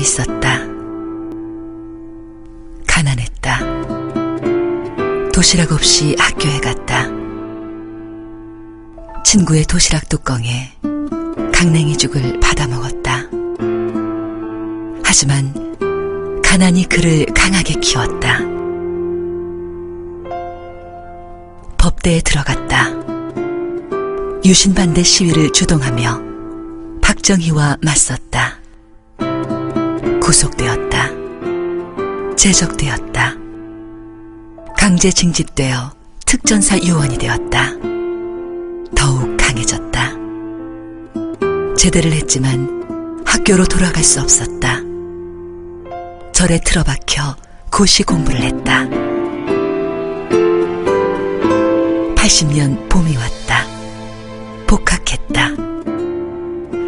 있었다. 가난했다. 도시락 없이 학교에 갔다. 친구의 도시락 뚜껑에 강냉이죽을 받아 먹었다. 하지만 가난이 그를 강하게 키웠다. 법대에 들어갔다. 유신반대 시위를 주동하며 박정희와 맞섰다. 구속되었다. 제적되었다. 강제 징집되어 특전사 요원이 되었다. 더욱 강해졌다. 제대를 했지만 학교로 돌아갈 수 없었다. 절에 틀어박혀 고시 공부를 했다. 80년 봄이 왔다. 복학했다.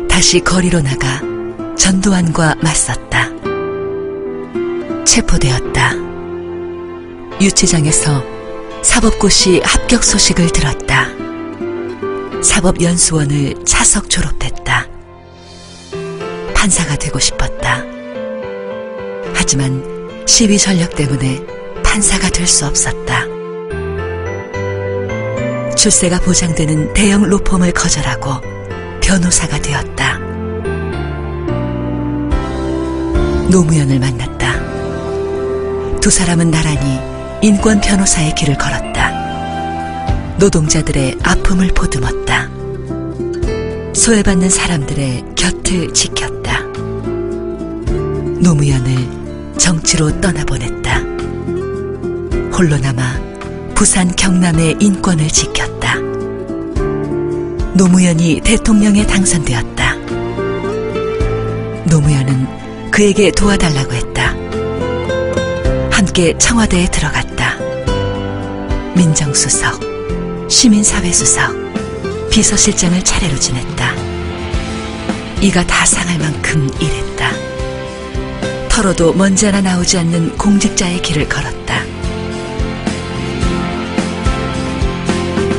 다시 거리로 나가 전두환과 맞섰다. 체포되었다. 유치장에서 사법고시 합격 소식을 들었다. 사법연수원을 차석 졸업했다. 판사가 되고 싶었다. 하지만 시위 전력 때문에 판사가 될 수 없었다. 출세가 보장되는 대형 로펌을 거절하고 변호사가 되었다. 노무현을 만났다. 두 사람은 나란히 인권 변호사의 길을 걸었다. 노동자들의 아픔을 보듬었다. 소외받는 사람들의 곁을 지켰다. 노무현을 정치로 떠나보냈다. 홀로 남아 부산 경남의 인권을 지켰다. 노무현이 대통령에 당선되었다. 노무현은 그에게 도와달라고 했다. 함께 청와대에 들어갔다. 민정수석, 시민사회수석, 비서실장을 차례로 지냈다. 이가 다 상할 만큼 일했다. 털어도 먼지 하나 나오지 않는 공직자의 길을 걸었다.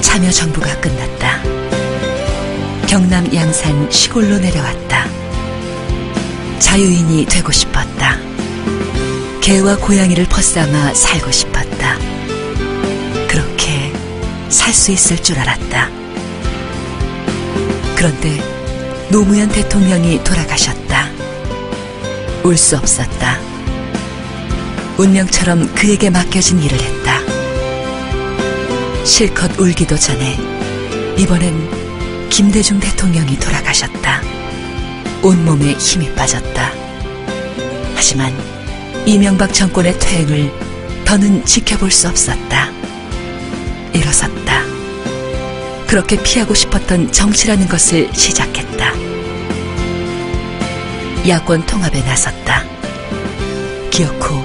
참여정부가 끝났다. 경남 양산 시골로 내려왔다. 자유인이 되고 싶었다. 개와 고양이를 벗삼아 살고 싶었다. 그렇게 살 수 있을 줄 알았다. 그런데 노무현 대통령이 돌아가셨다. 울 수 없었다. 운명처럼 그에게 맡겨진 일을 했다. 실컷 울기도 전에 이번엔 김대중 대통령이 돌아가셨다. 온몸에 힘이 빠졌다. 하지만 이명박 정권의 퇴행을 더는 지켜볼 수 없었다. 일어섰다. 그렇게 피하고 싶었던 정치라는 것을 시작했다. 야권 통합에 나섰다. 기어코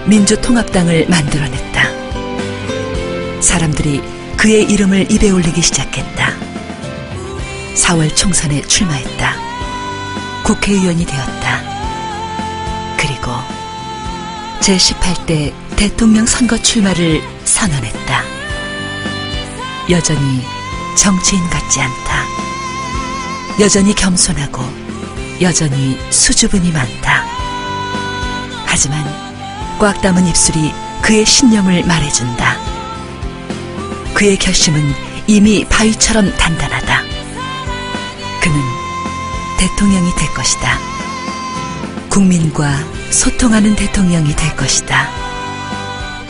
민주통합당을 만들어냈다. 사람들이 그의 이름을 입에 올리기 시작했다. 4월 총선에 출마했다. 국회의원이 되었다. 그리고 제18대 대통령 선거 출마를 선언했다. 여전히 정치인 같지 않다. 여전히 겸손하고 여전히 수줍음이 많다. 하지만 꽉 담은 입술이 그의 신념을 말해준다. 그의 결심은 이미 바위처럼 단단하다. 그는 대통령이 될 것이다. 국민과 소통하는 대통령이 될 것이다.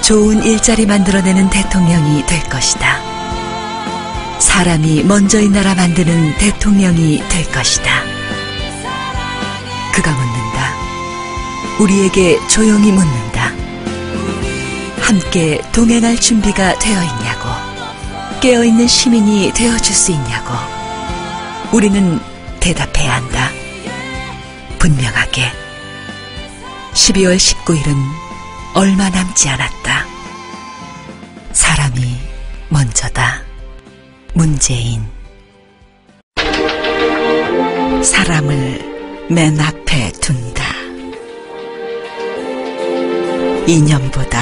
좋은 일자리 만들어내는 대통령이 될 것이다. 사람이 먼저 이 나라 만드는 대통령이 될 것이다. 그가 묻는다. 우리에게 조용히 묻는다. 함께 동행할 준비가 되어 있냐고. 깨어있는 시민이 되어줄 수 있냐고. 우리는 대답해야 한다. 분명하게. 12월 19일은 얼마 남지 않았다. 사람이 먼저다. 문재인. 사람을 맨 앞에 둔다. 이념보다,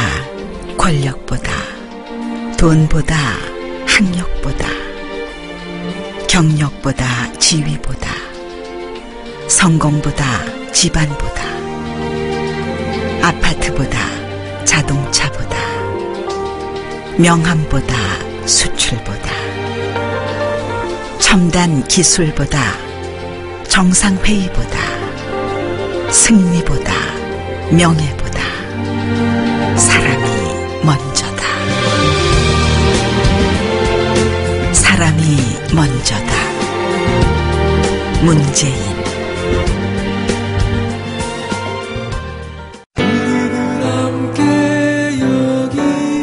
권력보다, 돈보다, 학력보다, 경력보다, 지위보다, 성공보다, 집안보다, 아파트보다 자동차보다 명함보다 수출보다 첨단 기술보다 정상회의보다 승리보다 명예보다 사람이 먼저다. 사람이 먼저다. 문재인.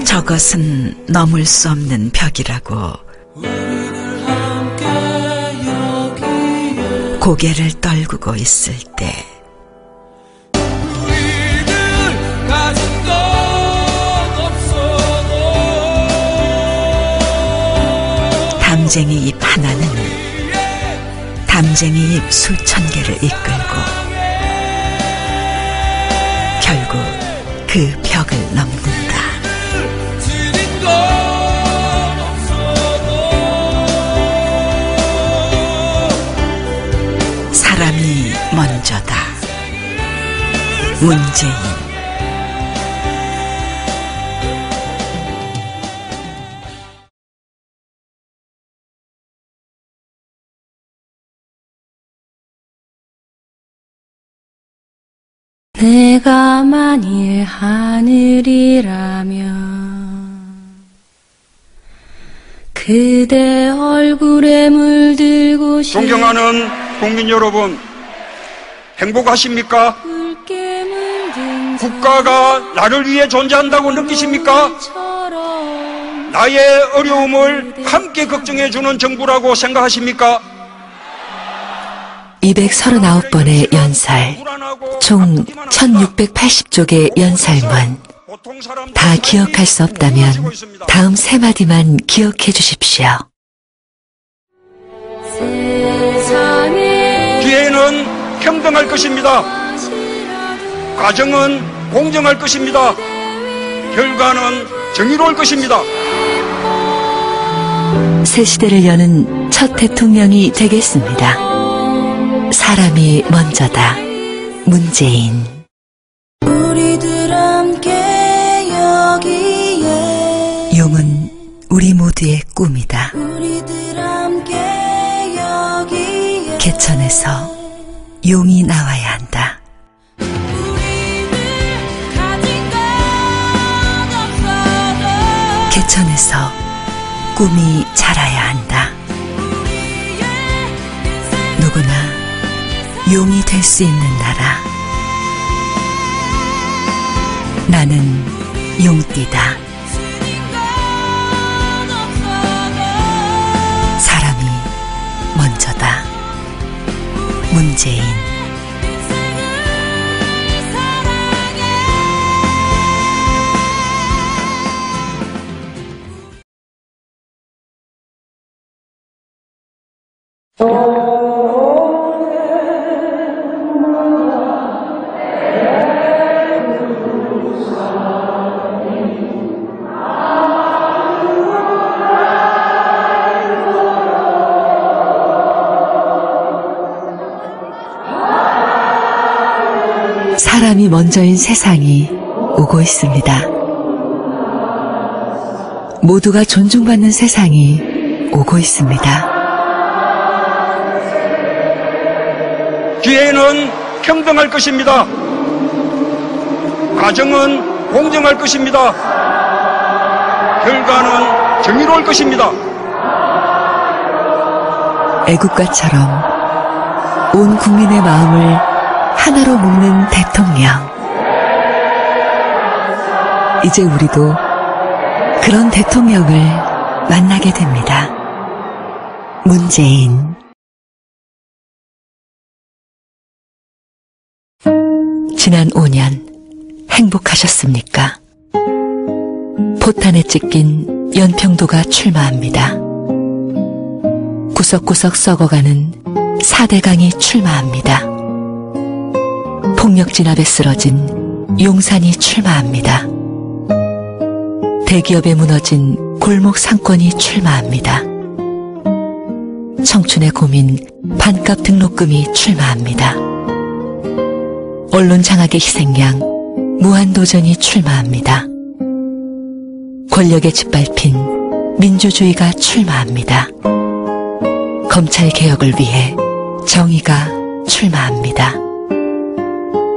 저것은 넘을 수 없는 벽이라고 고개를 떨구고 있을 때 담쟁이 잎 하나는 담쟁이 잎 수천 개를 이끌고 결국 그 벽을 넘는다. 사람이 먼저다. 문재인. 내가 만일 하늘이라면 그대 얼굴에 물들고 싶 존경하는 국민 여러분, 행복하십니까? 국가가 나를 위해 존재한다고 느끼십니까? 나의 어려움을 함께 걱정해주는 정부라고 생각하십니까? 239번의 연살, 총 1680쪽의 연살문, 다 기억할 수 없다면 다음 세 마디만 기억해 주십시오. 기회는 평등할 것입니다. 과정은 공정할 것입니다. 결과는 정의로울 것입니다. 새 시대를 여는 첫 대통령이 되겠습니다. 사람이 먼저다. 문재인. 우리들 함께 여기에 용은 우리 모두의 꿈이다. 우리들 함께 여기에 개천에서 용이 나와야 한다. 우리들 가진 것 없어도 개천에서 꿈이 자라야 한다. 누구나 용이 될 수 있는 나라. 나는 용띠다. 사람이 먼저다. 문재인. 사람이 먼저인 세상이 오고 있습니다. 모두가 존중받는 세상이 오고 있습니다. 기회는 평등할 것입니다. 과정은 공정할 것입니다. 결과는 정의로울 것입니다. 애국가처럼 온 국민의 마음을 하나로 묶는 대통령. 이제 우리도 그런 대통령을 만나게 됩니다. 문재인. 지난 5년 행복하셨습니까? 포탄에 찢긴 연평도가 출마합니다. 구석구석 썩어가는 4대강이 출마합니다. 폭력 진압에 쓰러진 용산이 출마합니다. 대기업에 무너진 골목 상권이 출마합니다. 청춘의 고민 반값 등록금이 출마합니다. 언론 장악의 희생양 무한도전이 출마합니다. 권력에 짓밟힌 민주주의가 출마합니다. 검찰개혁을 위해 정의가 출마합니다.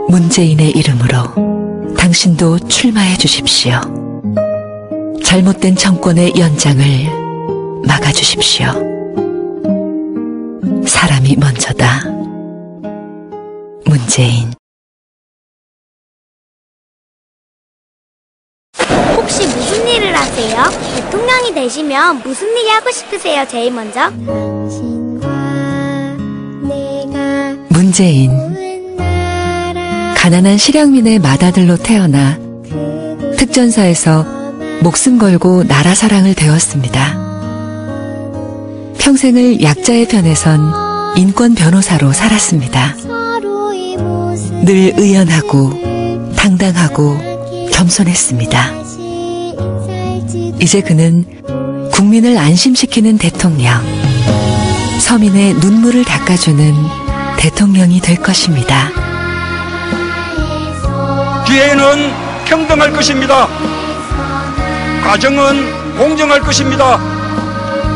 문재인의 이름으로 당신도 출마해 주십시오. 잘못된 정권의 연장을 막아주십시오. 사람이 먼저다. 문재인. 혹시 무슨 일을 하세요? 대통령이 되시면 무슨 일 하고 싶으세요, 제일 먼저? 문재인. 가난한 실향민의 맏아들로 태어나 특전사에서 목숨 걸고 나라 사랑을 배웠습니다. 평생을 약자의 편에 선 인권 변호사로 살았습니다. 늘 의연하고 당당하고 겸손했습니다. 이제 그는 국민을 안심시키는 대통령, 서민의 눈물을 닦아주는 대통령이 될 것입니다. 기회는 평등할 것입니다. 과정은 공정할 것입니다.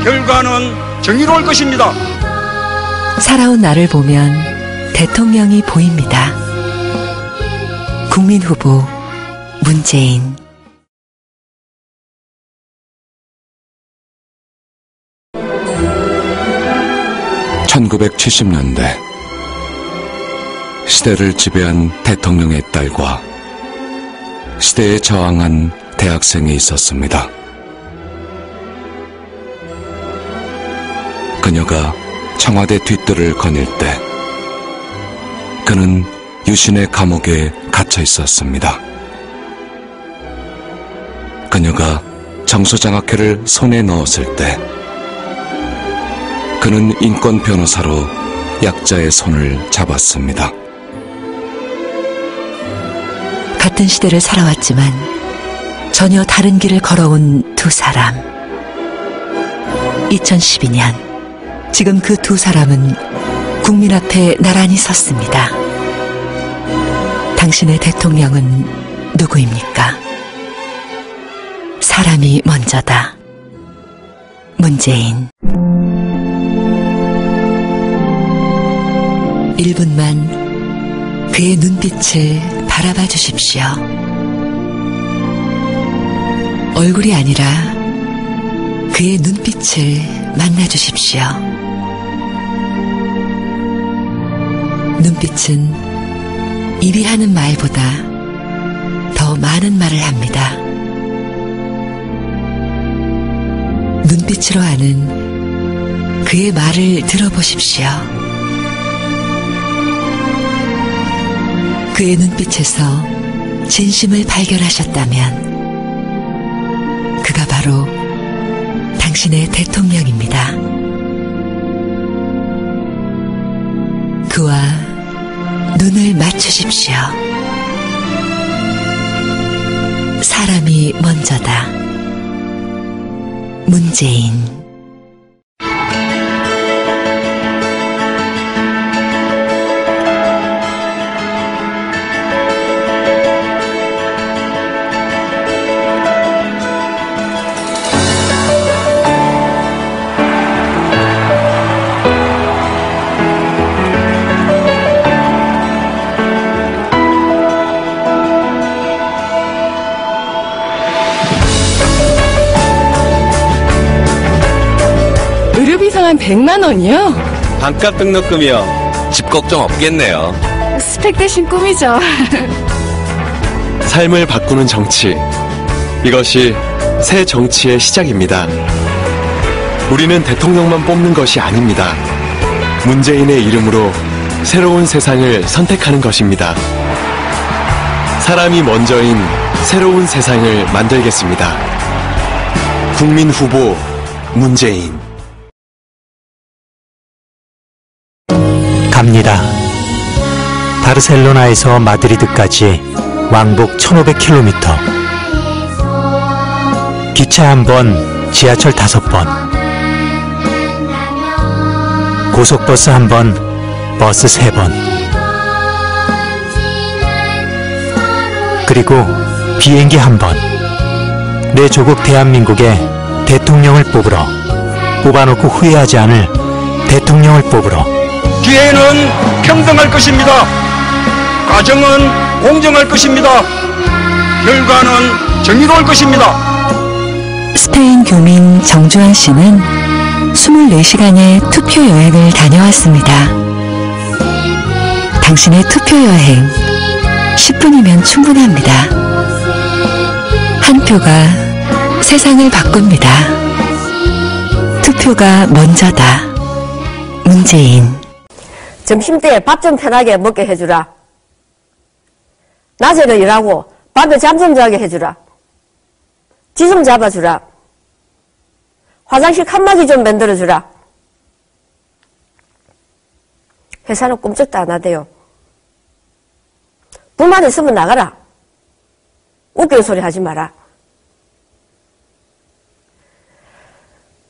결과는 정의로울 것입니다. 살아온 나를 보면 대통령이 보입니다. 국민 후보 문재인. (1970년대) 시대를 지배한 대통령의 딸과 시대에 저항한 대학생이 있었습니다. 그녀가 청와대 뒷뜰을 거닐 때 그는 유신의 감옥에 갇혀 있었습니다. 그녀가 정서장학회를 손에 넣었을 때 그는 인권 변호사로 약자의 손을 잡았습니다. 같은 시대를 살아왔지만 전혀 다른 길을 걸어온 두 사람. 2012년 지금 그 두 사람은 국민 앞에 나란히 섰습니다. 당신의 대통령은 누구입니까? 사람이 먼저다. 문재인. 1분만 그의 눈빛을 바라봐 주십시오. 얼굴이 아니라 그의 눈빛을 만나 주십시오. 눈빛은 입이 하는 말보다 더 많은 말을 합니다. 눈빛으로 아는 그의 말을 들어보십시오. 그의 눈빛에서 진심을 발견하셨다면 그가 바로 당신의 대통령입니다. 그와 눈을 맞추십시오. 사람이 먼저다. 문재인. 한 100만 원이요? 반값 등록금이요. 집 걱정 없겠네요. 스펙 대신 꿈이죠. 삶을 바꾸는 정치. 이것이 새 정치의 시작입니다. 우리는 대통령만 뽑는 것이 아닙니다. 문재인의 이름으로 새로운 세상을 선택하는 것입니다. 사람이 먼저인 새로운 세상을 만들겠습니다. 국민 후보 문재인. 갑니다. 바르셀로나에서 마드리드까지 왕복 1500km. 기차 1번, 지하철 5번. 고속버스 1번, 버스 3번. 그리고 비행기 한 번. 내 조국 대한민국의 대통령을 뽑으러. 뽑아놓고 후회하지 않을 대통령을 뽑으러. 기회는 평등할 것입니다. 과정은 공정할 것입니다. 결과는 정의로울 것입니다. 스페인 교민 정주환 씨는 24시간의 투표 여행을 다녀왔습니다. 당신의 투표 여행 10분이면 충분합니다. 한 표가 세상을 바꿉니다. 투표가 먼저다. 문재인. 점심때 밥 좀 편하게 먹게 해주라. 낮에는 일하고 밤에 잠 좀 자게 해주라. 쥐 좀 잡아주라. 화장실 칸막이 좀 만들어주라. 회사는 꿈쩍도 안 하대요. 불만 있으면 나가라. 웃기는 소리 하지 마라.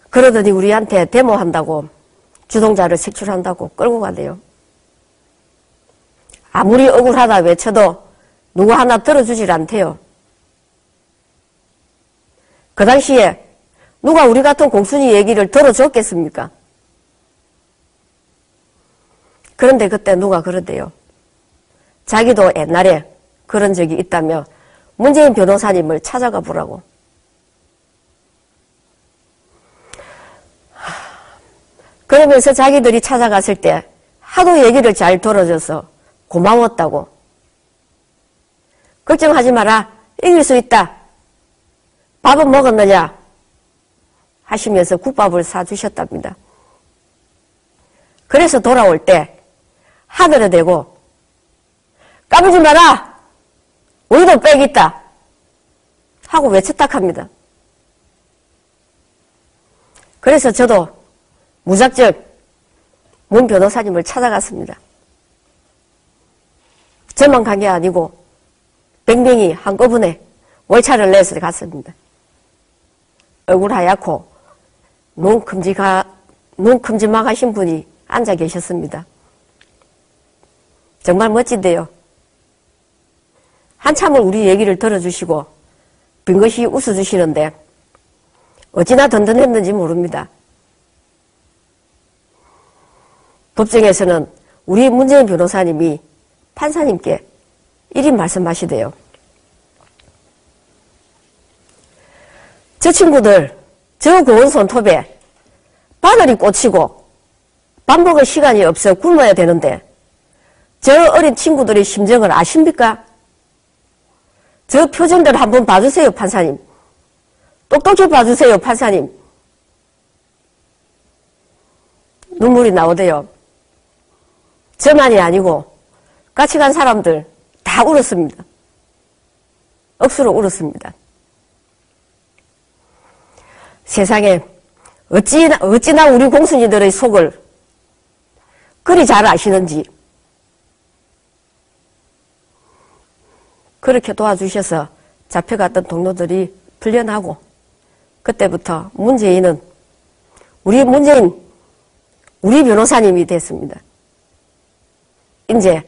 그러더니 우리한테 데모한다고, 주동자를 색출한다고 끌고 가대요. 아무리 억울하다 외쳐도 누구 하나 들어주질 않대요. 그 당시에 누가 우리 같은 공순이 얘기를 들어줬겠습니까? 그런데 그때 누가 그러대요. 자기도 옛날에 그런 적이 있다며 문재인 변호사님을 찾아가 보라고. 그러면서 자기들이 찾아갔을 때 하도 얘기를 잘 들어줘서 고마웠다고. 걱정하지 마라. 이길 수 있다. 밥은 먹었느냐? 하시면서 국밥을 사주셨답니다. 그래서 돌아올 때 하늘에 대고 까불지 마라. 우리도 빽 있다. 하고 외쳤다 합니다. 그래서 저도 무작정 문 변호사님을 찾아갔습니다. 저만 간 게 아니고 100명이 한꺼번에 월차를 내서 갔습니다. 얼굴 하얗고 눈 큼지막하신 분이 앉아 계셨습니다. 정말 멋진데요. 한참을 우리 얘기를 들어주시고 빙긋이 웃어주시는데 어찌나 든든했는지 모릅니다. 법정에서는 우리 문재인 변호사님이 판사님께 이리 말씀하시대요. 저 친구들 저 고운 손톱에 바늘이 꽂히고 밥 먹을 시간이 없어 굶어야 되는데 저 어린 친구들의 심정을 아십니까? 저 표정들 한번 봐주세요, 판사님. 똑똑히 봐주세요, 판사님. 눈물이 나오대요. 저만이 아니고 같이 간 사람들 다 울었습니다. 억수로 울었습니다. 세상에 어찌나 우리 공순이들의 속을 그리 잘 아시는지 그렇게 도와주셔서 잡혀갔던 동료들이 풀려나고 그때부터 문재인은 우리 변호사님이 됐습니다. 이제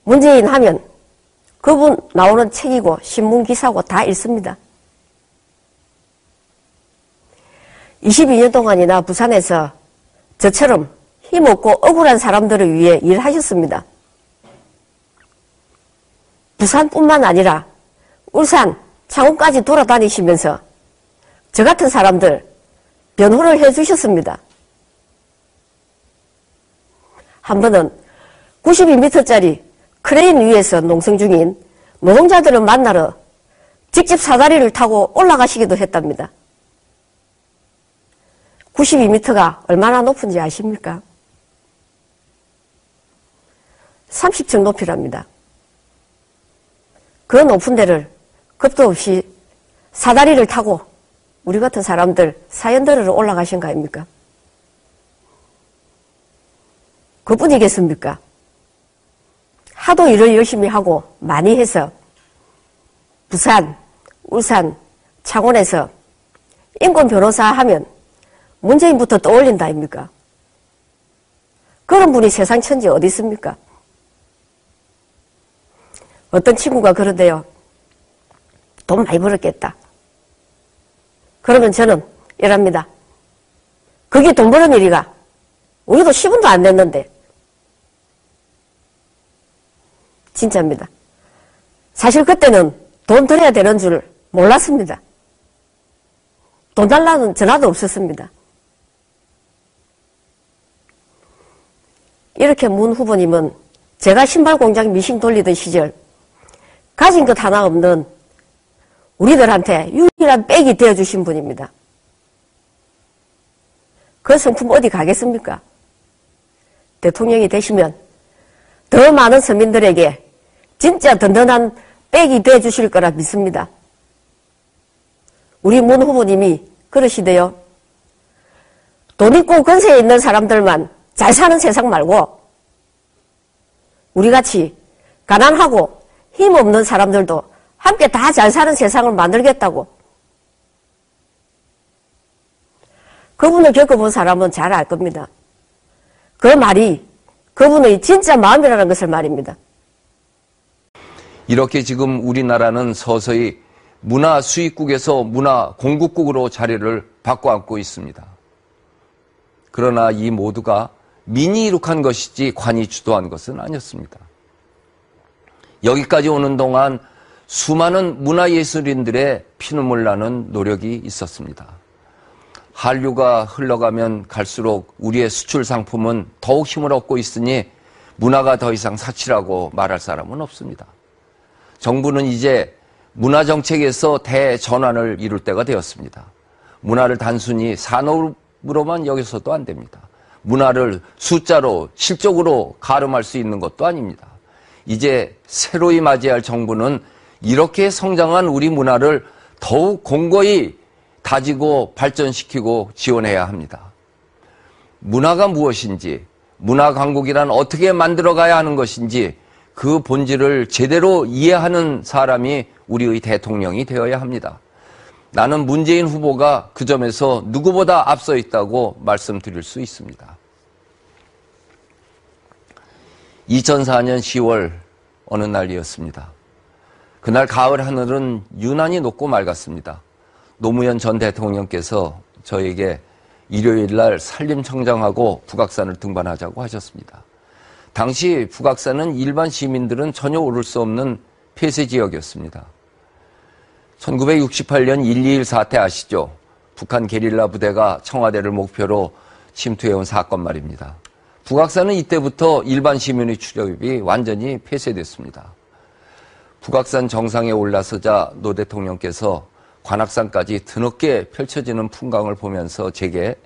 문재인 하면 그분 나오는 책이고 신문 기사고 다 읽습니다. 22년 동안이나 부산에서 저처럼 힘없고 억울한 사람들을 위해 일하셨습니다. 부산뿐만 아니라 울산, 창원까지 돌아다니시면서 저 같은 사람들 변호를 해주셨습니다. 한 번은 92m짜리 크레인 위에서 농성 중인 노동자들을 만나러 직접 사다리를 타고 올라가시기도 했답니다. 92m가 얼마나 높은지 아십니까? 30층 높이랍니다. 그 높은 데를 겁도 없이 사다리를 타고 우리 같은 사람들 사연들으로 올라가신 거 아닙니까? 그뿐이겠습니까? 하도 일을 열심히 하고 많이 해서 부산, 울산, 창원에서 인권 변호사 하면 문재인부터 떠올린다 아닙니까? 그런 분이 세상 천지 어디 있습니까? 어떤 친구가 그러대요. 돈 많이 벌었겠다. 그러면 저는 이랍니다. 그게 돈 버는 일이가. 우리도 10원도 안 냈는데. 진짜입니다. 사실 그때는 돈 들여야 되는 줄 몰랐습니다. 돈 달라는 전화도 없었습니다. 이렇게 문 후보님은 제가 신발 공장 미싱 돌리던 시절 가진 것 하나 없는 우리들한테 유일한 백이 되어주신 분입니다. 그 성품 어디 가겠습니까? 대통령이 되시면 더 많은 서민들에게 진짜 든든한 백이 되어주실 거라 믿습니다. 우리 문 후보님이 그러시대요. 돈 있고 권세에 있는 사람들만 잘 사는 세상 말고 우리같이 가난하고 힘없는 사람들도 함께 다 잘 사는 세상을 만들겠다고. 그분을 겪어본 사람은 잘 알 겁니다. 그 말이 그분의 진짜 마음이라는 것을 말입니다. 이렇게 지금 우리나라는 서서히 문화 수입국에서 문화 공급국으로 자리를 바꿔안고 있습니다. 그러나 이 모두가 민이 이룩한 것이지 관이 주도한 것은 아니었습니다. 여기까지 오는 동안 수많은 문화예술인들의 피눈물 나는 노력이 있었습니다. 한류가 흘러가면 갈수록 우리의 수출 상품은 더욱 힘을 얻고 있으니 문화가 더 이상 사치라고 말할 사람은 없습니다. 정부는 이제 문화정책에서 대전환을 이룰 때가 되었습니다. 문화를 단순히 산업으로만 여겨서도 안 됩니다. 문화를 숫자로 실적으로 가름할 수 있는 것도 아닙니다. 이제 새로이 맞이할 정부는 이렇게 성장한 우리 문화를 더욱 공고히 다지고 발전시키고 지원해야 합니다. 문화가 무엇인지, 문화 강국이란 어떻게 만들어가야 하는 것인지 그 본질을 제대로 이해하는 사람이 우리의 대통령이 되어야 합니다. 나는 문재인 후보가 그 점에서 누구보다 앞서 있다고 말씀드릴 수 있습니다. 2004년 10월 어느 날이었습니다. 그날 가을 하늘은 유난히 높고 맑았습니다. 노무현 전 대통령께서 저에게 일요일 날 산림청장하고 북악산을 등반하자고 하셨습니다. 당시 북악산은 일반 시민들은 전혀 오를 수 없는 폐쇄 지역이었습니다. 1968년 1.2.1 사태 아시죠? 북한 게릴라 부대가 청와대를 목표로 침투해온 사건 말입니다. 북악산은 이때부터 일반 시민의 출입이 완전히 폐쇄됐습니다. 북악산 정상에 올라서자 노 대통령께서 관악산까지 드넓게 펼쳐지는 풍광을 보면서 제게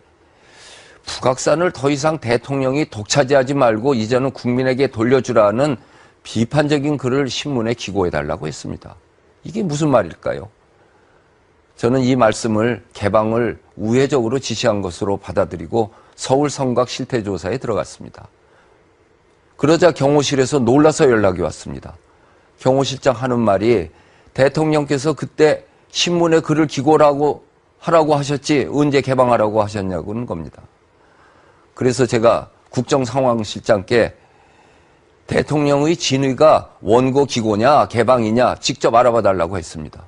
북악산을 더 이상 대통령이 독차지하지 말고 이제는 국민에게 돌려주라는 비판적인 글을 신문에 기고해달라고 했습니다. 이게 무슨 말일까요? 저는 이 말씀을 개방을 우회적으로 지시한 것으로 받아들이고 서울 성곽 실태조사에 들어갔습니다. 그러자 경호실에서 놀라서 연락이 왔습니다. 경호실장 하는 말이 대통령께서 그때 신문에 글을 기고하라고 하셨지 언제 개방하라고 하셨냐고는 겁니다. 그래서 제가 국정상황실장께 대통령의 진의가 원고 기고냐 개방이냐 직접 알아봐 달라고 했습니다.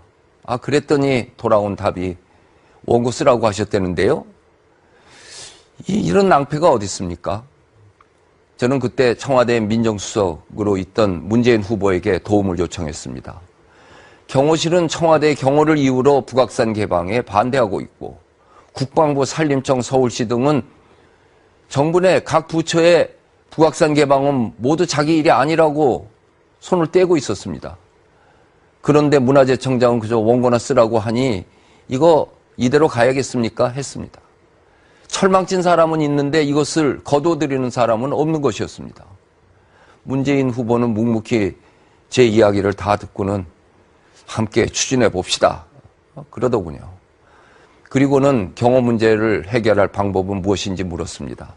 그랬더니 돌아온 답이 원고 쓰라고 하셨다는데요. 이런 낭패가 어디 있습니까? 저는 그때 청와대 민정수석으로 있던 문재인 후보에게 도움을 요청했습니다. 경호실은 청와대 경호를 이유로 북악산 개방에 반대하고 있고 국방부, 산림청, 서울시 등은 정부 내 각 부처의 북악산 개방은 모두 자기 일이 아니라고 손을 떼고 있었습니다. 그런데 문화재청장은 그저 원고나 쓰라고 하니 이거 이대로 가야겠습니까? 했습니다. 철망친 사람은 있는데 이것을 거둬들이는 사람은 없는 것이었습니다. 문재인 후보는 묵묵히 제 이야기를 다 듣고는 함께 추진해 봅시다. 그러더군요. 그리고는 경호 문제를 해결할 방법은 무엇인지 물었습니다.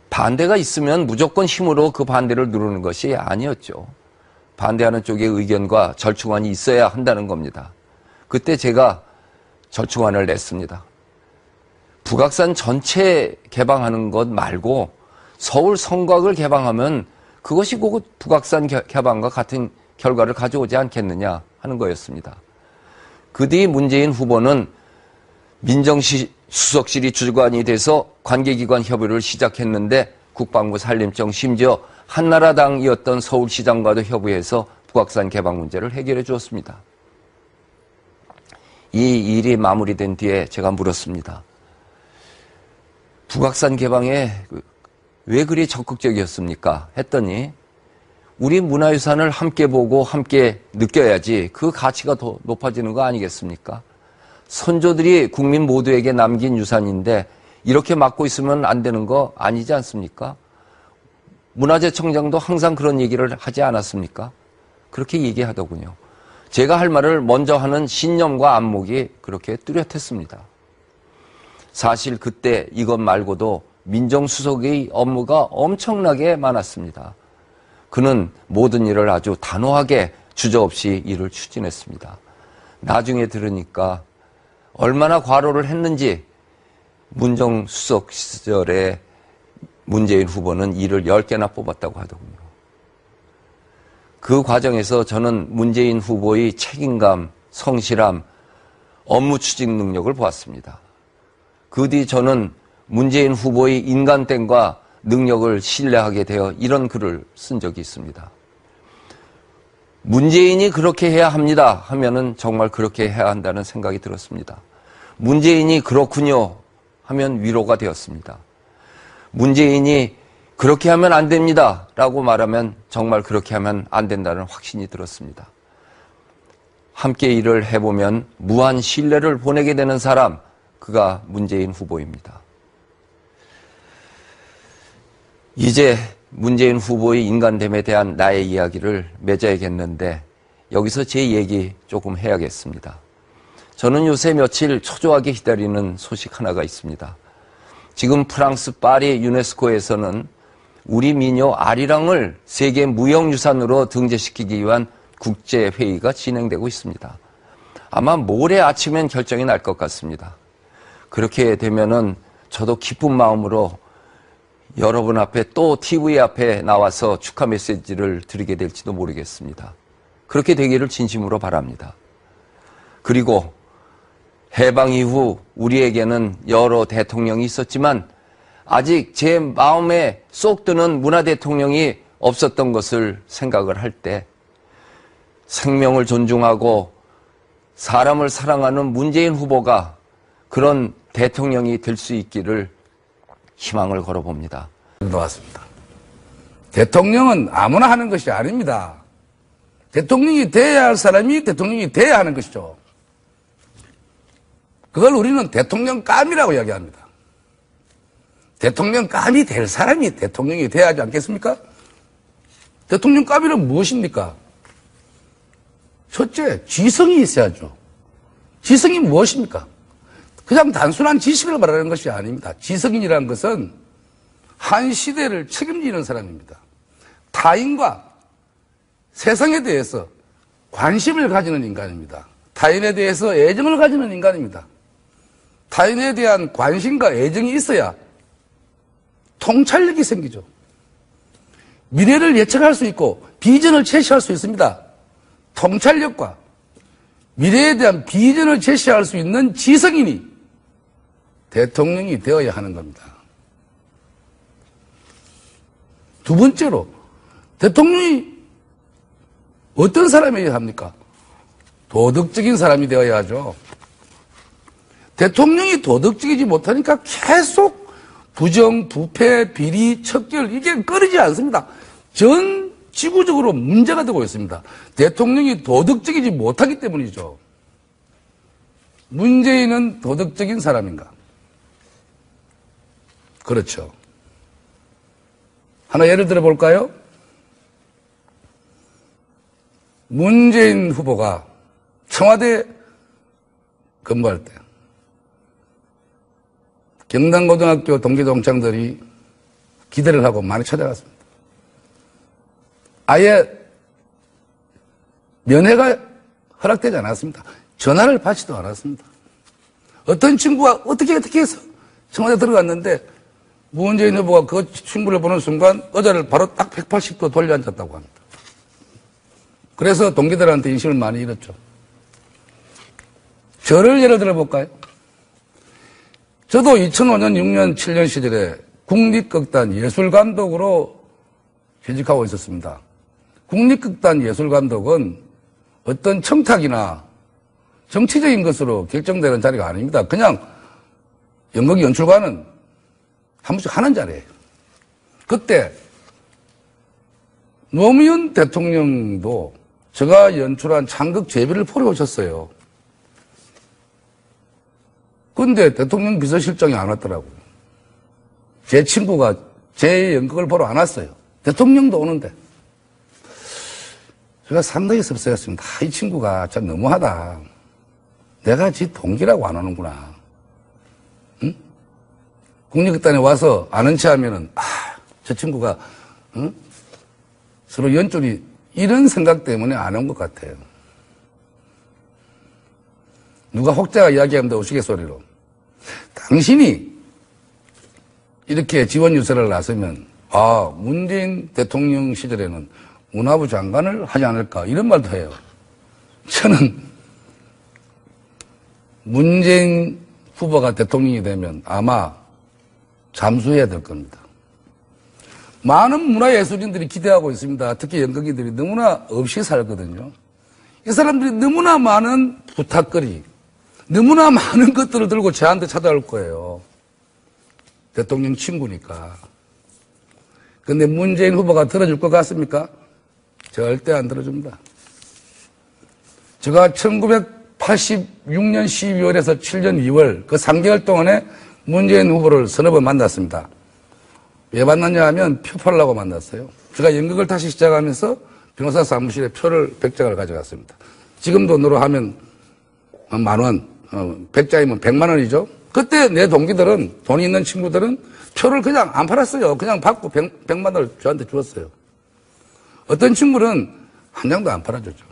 반대가 있으면 무조건 힘으로 그 반대를 누르는 것이 아니었죠. 반대하는 쪽의 의견과 절충안이 있어야 한다는 겁니다. 그때 제가 절충안을 냈습니다. 북악산 전체 개방하는 것 말고 서울 성곽을 개방하면 그것이 곧 북악산 개방과 같은 결과를 가져오지 않겠느냐 하는 거였습니다. 그 뒤 문재인 후보는 민정수석실이 주관이 돼서 관계기관 협의를 시작했는데 국방부 산림청 심지어 한나라당이었던 서울시장과도 협의해서 북악산 개방 문제를 해결해 주었습니다. 이 일이 마무리된 뒤에 제가 물었습니다. 북악산 개방에 왜 그리 적극적이었습니까? 했더니 우리 문화유산을 함께 보고 함께 느껴야지 그 가치가 더 높아지는 거 아니겠습니까? 선조들이 국민 모두에게 남긴 유산인데 이렇게 막고 있으면 안 되는 거 아니지 않습니까? 문화재청장도 항상 그런 얘기를 하지 않았습니까? 그렇게 얘기하더군요. 제가 할 말을 먼저 하는 신념과 안목이 그렇게 뚜렷했습니다. 사실 그때 이것 말고도 민정수석의 업무가 엄청나게 많았습니다. 그는 모든 일을 아주 단호하게 주저없이 일을 추진했습니다. 나중에 들으니까 얼마나 과로를 했는지 문정수석 시절에 문재인 후보는 일을 10개나 뽑았다고 하더군요. 그 과정에서 저는 문재인 후보의 책임감, 성실함, 업무 추진 능력을 보았습니다. 그 뒤 저는 문재인 후보의 인간됨과 능력을 신뢰하게 되어 이런 글을 쓴 적이 있습니다. 문재인이 그렇게 해야 합니다 하면은 정말 그렇게 해야 한다는 생각이 들었습니다. 문재인이 그렇군요 하면 위로가 되었습니다. 문재인이 그렇게 하면 안 됩니다 라고 말하면 정말 그렇게 하면 안 된다는 확신이 들었습니다. 함께 일을 해보면 무한 신뢰를 보내게 되는 사람, 그가 문재인 후보입니다. 이제 문재인 후보의 인간됨에 대한 나의 이야기를 맺어야겠는데 여기서 제 얘기 조금 해야겠습니다. 저는 요새 며칠 초조하게 기다리는 소식 하나가 있습니다. 지금 프랑스 파리 유네스코에서는 우리 민요 아리랑을 세계 무형유산으로 등재시키기 위한 국제회의가 진행되고 있습니다. 아마 모레 아침엔 결정이 날 것 같습니다. 그렇게 되면은 저도 기쁜 마음으로 여러분 앞에 또 TV 앞에 나와서 축하 메시지를 드리게 될지도 모르겠습니다. 그렇게 되기를 진심으로 바랍니다. 그리고 해방 이후 우리에게는 여러 대통령이 있었지만 아직 제 마음에 쏙 드는 문화 대통령이 없었던 것을 생각을 할 때 생명을 존중하고 사람을 사랑하는 문재인 후보가 그런 대통령이 될 수 있기를 희망을 걸어봅니다. 나왔습니다. 대통령은 아무나 하는 것이 아닙니다. 대통령이 돼야 할 사람이 대통령이 돼야 하는 것이죠. 그걸 우리는 대통령감이라고 이야기합니다. 대통령감이 될 사람이 대통령이 돼야 하지 않겠습니까? 대통령감이란 무엇입니까? 첫째, 지성이 있어야죠. 지성이 무엇입니까? 그냥 단순한 지식을 말하는 것이 아닙니다. 지성인이라는 것은 한 시대를 책임지는 사람입니다. 타인과 세상에 대해서 관심을 가지는 인간입니다. 타인에 대해서 애정을 가지는 인간입니다. 타인에 대한 관심과 애정이 있어야 통찰력이 생기죠. 미래를 예측할 수 있고 비전을 제시할 수 있습니다. 통찰력과 미래에 대한 비전을 제시할 수 있는 지성인이 대통령이 되어야 하는 겁니다. 두 번째로 대통령이 어떤 사람이어야 합니까? 도덕적인 사람이 되어야 하죠. 대통령이 도덕적이지 못하니까 계속 부정, 부패, 비리, 척결 이게 끊이지 않습니다. 전 지구적으로 문제가 되고 있습니다. 대통령이 도덕적이지 못하기 때문이죠. 문재인은 도덕적인 사람인가? 그렇죠. 하나 예를 들어 볼까요? 문재인 후보가 청와대 근무할 때 경남고등학교 동기 동창들이 기대를 하고 많이 찾아갔습니다. 아예 면회가 허락되지 않았습니다. 전화를 받지도 않았습니다. 어떤 친구가 어떻게 해서 청와대 들어갔는데 문재인 후보가 그 친구를 보는 순간 의자를 바로 딱 180도 돌려 앉았다고 합니다. 그래서 동기들한테 인심을 많이 잃었죠. 저를 예를 들어볼까요? 저도 2005년, 6년, 7년 시절에 국립극단 예술감독으로 재직하고 있었습니다. 국립극단 예술감독은 어떤 청탁이나 정치적인 것으로 결정되는 자리가 아닙니다. 그냥 연극 연출가는 한 번씩 하는 자리예요. 그때 노무현 대통령도 제가 연출한 장극 제비를 보러 오셨어요. 근데 대통령 비서실장이 안 왔더라고요. 제 친구가 제 연극을 보러 안 왔어요. 대통령도 오는데. 제가 상당히 섭섭했습니다. 이 친구가 참 너무하다. 내가 지 동기라고 안 오는구나. 응? 국립극단에 와서 아는 체 하면은, 저 친구가, 응? 서로 연줄이 이런 생각 때문에 안 온 것 같아요. 누가 혹자가 이야기합니다. 우스갯소리로. 당신이 이렇게 지원 유세를 나서면 문재인 대통령 시절에는 문화부 장관을 하지 않을까 이런 말도 해요. 저는 문재인 후보가 대통령이 되면 아마 잠수해야 될 겁니다. 많은 문화예술인들이 기대하고 있습니다. 특히 연극인들이 너무나 없이 살거든요. 이 사람들이 너무나 많은 부탁거리, 너무나 많은 것들을 들고 저한테 찾아올 거예요. 대통령 친구니까. 근데 문재인 후보가 들어줄 것 같습니까? 절대 안 들어줍니다. 제가 1986년 12월에서 7년 2월 그 3개월 동안에 문재인 후보를 서너 번 만났습니다. 왜 만났냐 하면 표 팔려고 만났어요. 제가 연극을 다시 시작하면서 변호사 사무실에 표를 100장을 가져갔습니다. 지금 돈으로 하면 10,000원, 100장이면 100만 원이죠. 그때 내 동기들은, 돈이 있는 친구들은 표를 그냥 안 팔았어요. 그냥 받고 100만 원을 저한테 주었어요. 어떤 친구는 한 장도 안 팔아줬죠.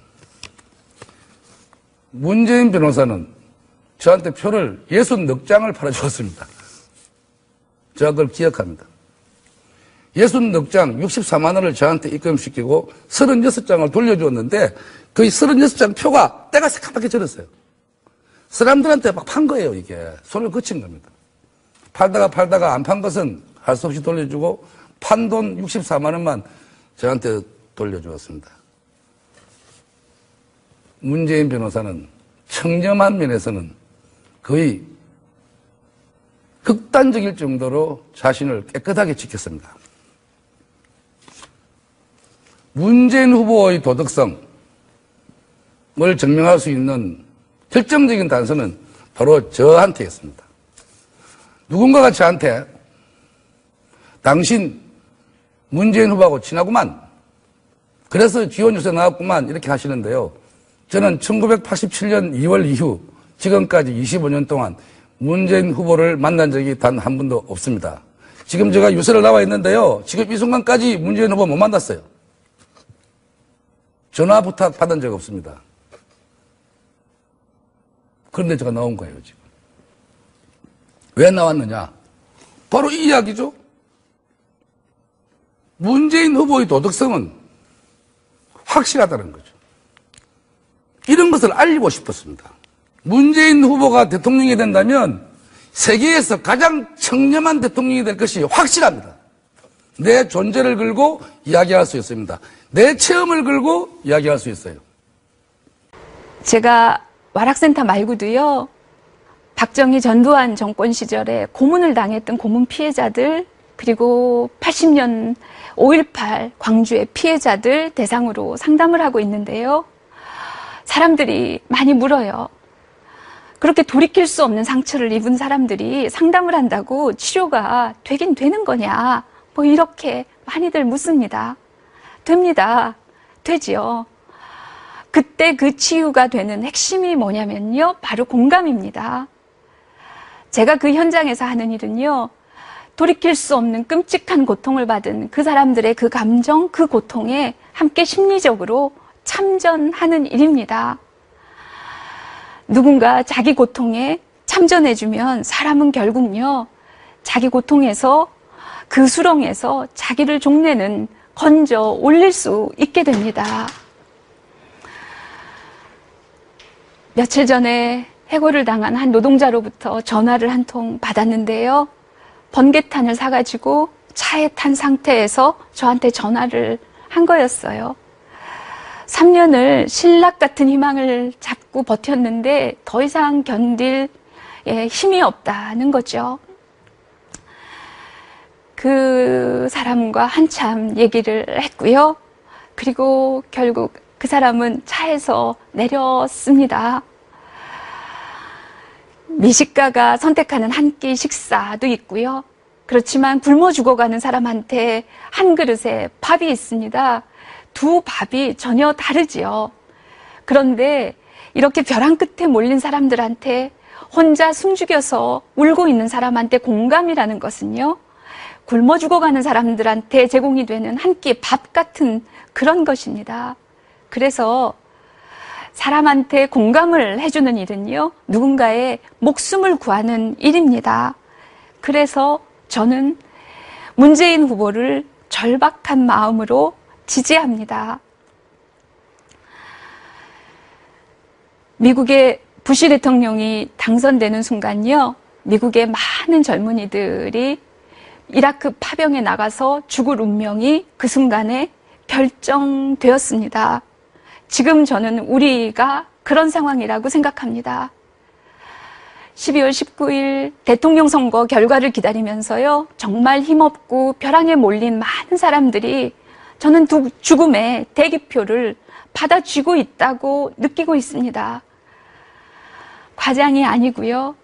문재인 변호사는 저한테 표를 64장을 팔아주었습니다. 제가 그걸 기억합니다. 64장 64만 원을 저한테 입금시키고 36장을 돌려주었는데 그 36장 표가 때가 새까맣게 절었어요. 사람들한테 막 판 거예요, 이게. 손을 그친 겁니다. 팔다가 안 판 것은 할 수 없이 돌려주고 판 돈 64만 원만 저한테 돌려주었습니다. 문재인 변호사는 청렴한 면에서는 거의 극단적일 정도로 자신을 깨끗하게 지켰습니다. 문재인 후보의 도덕성을 증명할 수 있는 결정적인 단서는 바로 저한테였습니다. 누군가가 저한테 당신 문재인 후보하고 친하구만. 그래서 지원 유세 나왔구만. 이렇게 하시는데요. 저는 1987년 2월 이후 지금까지 25년 동안 문재인 후보를 만난 적이 단 한 번도 없습니다. 지금 제가 유세를 나와 있는데요. 지금 이 순간까지 문재인 후보 못 만났어요. 전화 부탁 받은 적 없습니다. 그런데 제가 나온 거예요, 지금. 왜 나왔느냐? 바로 이 이야기죠. 문재인 후보의 도덕성은 확실하다는 거죠. 이런 것을 알리고 싶었습니다. 문재인 후보가 대통령이 된다면 세계에서 가장 청렴한 대통령이 될 것이 확실합니다. 내 존재를 걸고 이야기할 수 있습니다. 내 체험을 걸고 이야기할 수 있어요. 제가 와락센터 말고도요, 박정희 전두환 정권 시절에 고문을 당했던 고문 피해자들, 그리고 80년 5.18 광주의 피해자들 대상으로 상담을 하고 있는데요. 사람들이 많이 물어요. 그렇게 돌이킬 수 없는 상처를 입은 사람들이 상담을 한다고 치료가 되긴 되는 거냐, 뭐 이렇게 많이들 묻습니다. 됩니다. 되지요. 그때 그 치유가 되는 핵심이 뭐냐면요, 바로 공감입니다. 제가 그 현장에서 하는 일은요, 돌이킬 수 없는 끔찍한 고통을 받은 그 사람들의 그 감정, 그 고통에 함께 심리적으로 참전하는 일입니다. 누군가 자기 고통에 참전해주면 사람은 결국요, 자기 고통에서, 그 수렁에서 자기를 종래는 건져 올릴 수 있게 됩니다. 며칠 전에 해고를 당한 한 노동자로부터 전화를 한 통 받았는데요. 번개탄을 사가지고 차에 탄 상태에서 저한테 전화를 한 거였어요. 3년을 신락 같은 희망을 잡고 버텼는데 더 이상 견딜 힘이 없다는 거죠. 그 사람과 한참 얘기를 했고요. 그리고 결국 그 사람은 차에서 내렸습니다. 미식가가 선택하는 한 끼 식사도 있고요. 그렇지만 굶어 죽어가는 사람한테 한 그릇에 밥이 있습니다. 두 밥이 전혀 다르지요. 그런데 이렇게 벼랑 끝에 몰린 사람들한테 혼자 숨죽여서 울고 있는 사람한테 공감이라는 것은요, 굶어 죽어가는 사람들한테 제공이 되는 한 끼 밥 같은 그런 것입니다. 그래서 사람한테 공감을 해주는 일은요, 누군가의 목숨을 구하는 일입니다. 그래서 저는 문재인 후보를 절박한 마음으로 지지합니다. 미국의 부시 대통령이 당선되는 순간요, 미국의 많은 젊은이들이 이라크 파병에 나가서 죽을 운명이 그 순간에 결정되었습니다. 지금 저는 우리가 그런 상황이라고 생각합니다. 12월 19일 대통령 선거 결과를 기다리면서요, 정말 힘없고 벼랑에 몰린 많은 사람들이 저는 죽음의 대기표를 받아쥐고 있다고 느끼고 있습니다. 과장이 아니고요.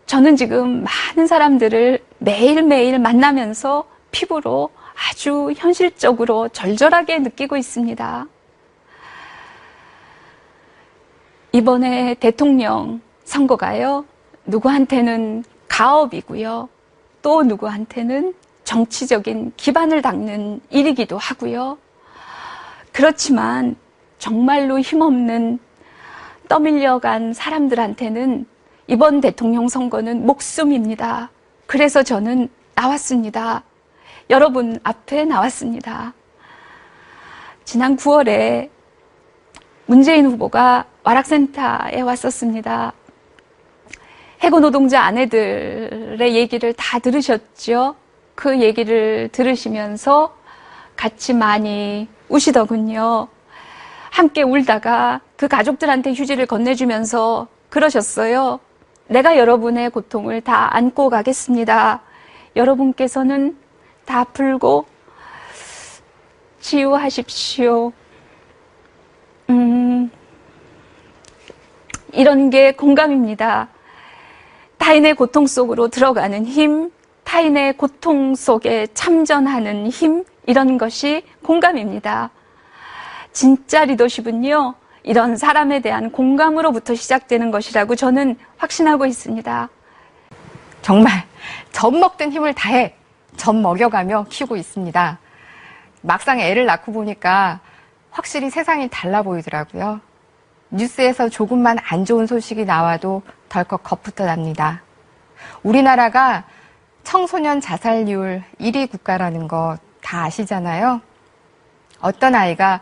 저는 지금 많은 사람들을 매일매일 만나면서 피부로 아주 현실적으로 절절하게 느끼고 있습니다. 이번에 대통령 선거가요, 누구한테는 가업이고요, 또 누구한테는 정치적인 기반을 닦는 일이기도 하고요. 그렇지만 정말로 힘없는 떠밀려간 사람들한테는 이번 대통령 선거는 목숨입니다. 그래서 저는 나왔습니다. 여러분 앞에 나왔습니다. 지난 9월에 문재인 후보가 와락센터에 왔었습니다. 해고 노동자 아내들의 얘기를 다 들으셨죠? 그 얘기를 들으시면서 같이 많이 우시더군요. 함께 울다가 그 가족들한테 휴지를 건네주면서 그러셨어요. 내가 여러분의 고통을 다 안고 가겠습니다. 여러분께서는 다 풀고 치유하십시오. 이런 게 공감입니다. 타인의 고통 속으로 들어가는 힘, 타인의 고통 속에 참전하는 힘, 이런 것이 공감입니다. 진짜 리더십은요, 이런 사람에 대한 공감으로부터 시작되는 것이라고 저는 확신하고 있습니다. 정말 젖 먹든 힘을 다해 젖 먹여가며 키우고 있습니다. 막상 애를 낳고 보니까 확실히 세상이 달라 보이더라고요. 뉴스에서 조금만 안 좋은 소식이 나와도 덜컥 겁부터 납니다. 우리나라가 청소년 자살률 1위 국가라는 거 다 아시잖아요. 어떤 아이가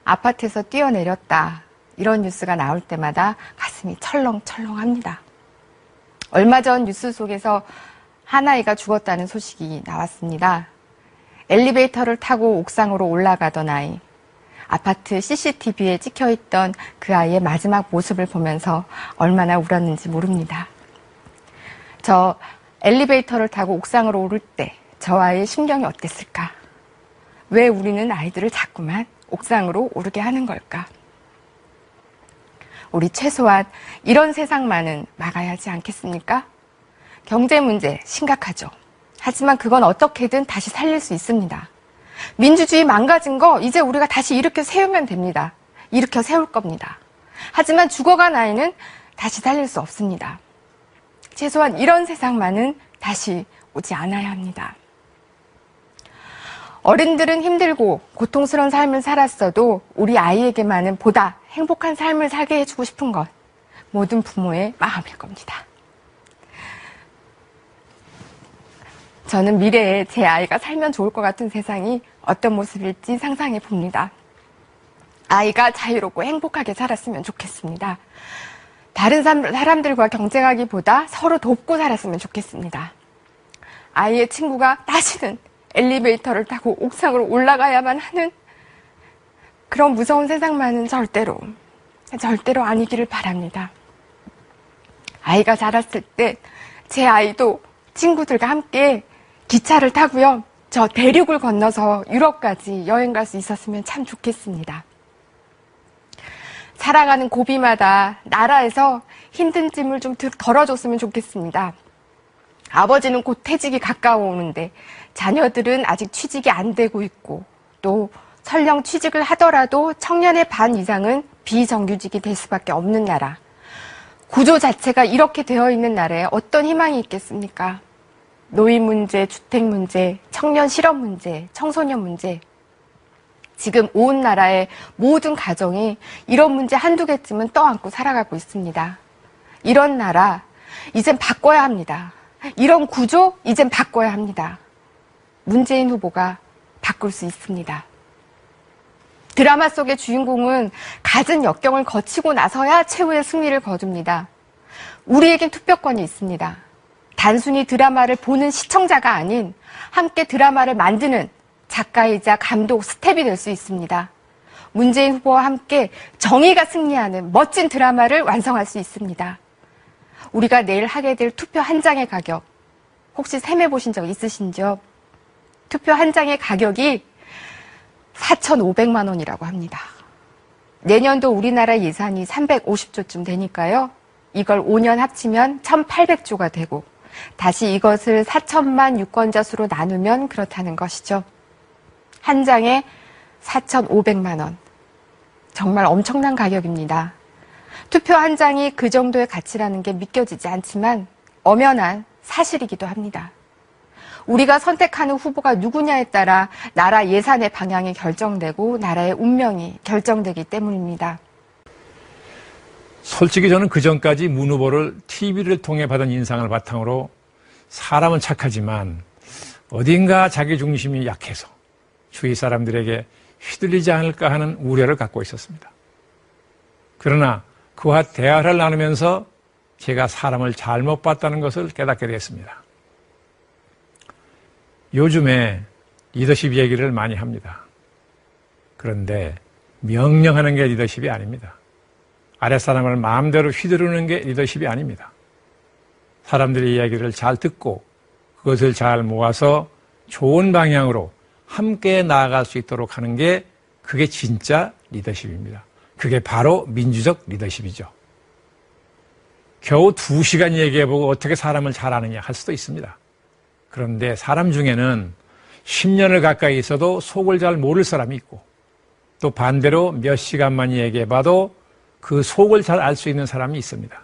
아파트에서 뛰어내렸다, 이런 뉴스가 나올 때마다 가슴이 철렁철렁합니다. 얼마 전 뉴스 속에서 한 아이가 죽었다는 소식이 나왔습니다. 엘리베이터를 타고 옥상으로 올라가던 아이, 아파트 CCTV에 찍혀있던 그 아이의 마지막 모습을 보면서 얼마나 울었는지 모릅니다. 저 엘리베이터를 타고 옥상으로 오를 때 저 아이의 심경이 어땠을까? 왜 우리는 아이들을 자꾸만 옥상으로 오르게 하는 걸까? 우리 최소한 이런 세상만은 막아야 하지 않겠습니까? 경제 문제 심각하죠. 하지만 그건 어떻게든 다시 살릴 수 있습니다. 민주주의 망가진 거 이제 우리가 다시 일으켜 세우면 됩니다. 일으켜 세울 겁니다. 하지만 죽어간 아이는 다시 살릴 수 없습니다. 최소한 이런 세상만은 다시 오지 않아야 합니다. 어른들은 힘들고 고통스러운 삶을 살았어도 우리 아이에게만은 보다 행복한 삶을 살게 해주고 싶은 것, 모든 부모의 마음일 겁니다. 저는 미래에 제 아이가 살면 좋을 것 같은 세상이 어떤 모습일지 상상해 봅니다. 아이가 자유롭고 행복하게 살았으면 좋겠습니다. 다른 사람들과 경쟁하기보다 서로 돕고 살았으면 좋겠습니다. 아이의 친구가 다시는 엘리베이터를 타고 옥상으로 올라가야만 하는 그런 무서운 세상만은 절대로 아니기를 바랍니다. 아이가 자랐을 때 제 아이도 친구들과 함께 기차를 타고요. 저 대륙을 건너서 유럽까지 여행 갈 수 있었으면 참 좋겠습니다. 살아가는 고비마다 나라에서 힘든 짐을 좀 덜어줬으면 좋겠습니다. 아버지는 곧 퇴직이 가까워오는데 자녀들은 아직 취직이 안 되고 있고 또 설령 취직을 하더라도 청년의 반 이상은 비정규직이 될 수밖에 없는 나라. 구조 자체가 이렇게 되어 있는 나라에 어떤 희망이 있겠습니까? 노인 문제, 주택 문제, 청년 실업 문제, 청소년 문제. 지금 온 나라의 모든 가정이 이런 문제 한두 개쯤은 떠안고 살아가고 있습니다. 이런 나라, 이젠 바꿔야 합니다. 이런 구조, 이젠 바꿔야 합니다. 문재인 후보가 바꿀 수 있습니다. 드라마 속의 주인공은 갖은 역경을 거치고 나서야 최후의 승리를 거둡니다. 우리에겐 투표권이 있습니다. 단순히 드라마를 보는 시청자가 아닌 함께 드라마를 만드는 작가이자 감독 스텝이 될 수 있습니다. 문재인 후보와 함께 정의가 승리하는 멋진 드라마를 완성할 수 있습니다. 우리가 내일 하게 될 투표 한 장의 가격, 혹시 셈해 보신 적 있으신지요? 투표 한 장의 가격이 4,500만 원이라고 합니다. 내년도 우리나라 예산이 350조쯤 되니까요. 이걸 5년 합치면 1,800조가 되고 다시 이것을 4천만 유권자 수로 나누면 그렇다는 것이죠. 한 장에 4,500만 원. 정말 엄청난 가격입니다. 투표 한 장이 그 정도의 가치라는 게 믿겨지지 않지만 엄연한 사실이기도 합니다. 우리가 선택하는 후보가 누구냐에 따라 나라 예산의 방향이 결정되고 나라의 운명이 결정되기 때문입니다. 솔직히 저는 그전까지 문 후보를 TV를 통해 받은 인상을 바탕으로 사람은 착하지만 어딘가 자기 중심이 약해서 주위 사람들에게 휘둘리지 않을까 하는 우려를 갖고 있었습니다. 그러나 그와 대화를 나누면서 제가 사람을 잘못 봤다는 것을 깨닫게 됐습니다. 요즘에 리더십 얘기를 많이 합니다. 그런데 명령하는 게 리더십이 아닙니다. 아랫사람을 마음대로 휘두르는 게 리더십이 아닙니다. 사람들의 이야기를 잘 듣고 그것을 잘 모아서 좋은 방향으로 함께 나아갈 수 있도록 하는 게 그게 진짜 리더십입니다. 그게 바로 민주적 리더십이죠. 겨우 2시간 얘기해보고 어떻게 사람을 잘 아느냐 할 수도 있습니다. 그런데 사람 중에는 10년을 가까이 있어도 속을 잘 모를 사람이 있고 또 반대로 몇 시간만 얘기해봐도 그 속을 잘 알 수 있는 사람이 있습니다.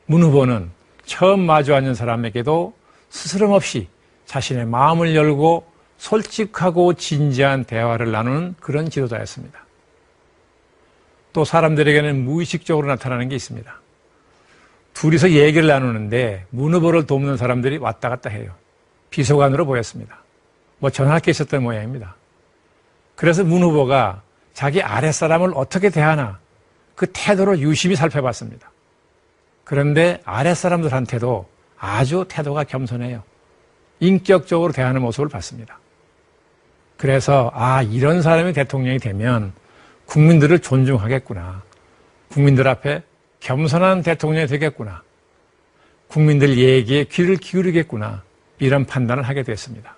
문 후보는 처음 마주 앉은 사람에게도 스스럼 없이 자신의 마음을 열고 솔직하고 진지한 대화를 나누는 그런 지도자였습니다. 또 사람들에게는 무의식적으로 나타나는 게 있습니다. 둘이서 얘기를 나누는데 문 후보를 돕는 사람들이 왔다 갔다 해요. 비서관으로 보였습니다. 뭐 전할 게 있었던 모양입니다. 그래서 문 후보가 자기 아랫사람을 어떻게 대하나 그 태도를 유심히 살펴봤습니다. 그런데 아랫사람들한테도 아주 태도가 겸손해요. 인격적으로 대하는 모습을 봤습니다. 그래서 이런 사람이 대통령이 되면 국민들을 존중하겠구나. 국민들 앞에 겸손한 대통령이 되겠구나. 국민들 얘기에 귀를 기울이겠구나. 이런 판단을 하게 됐습니다.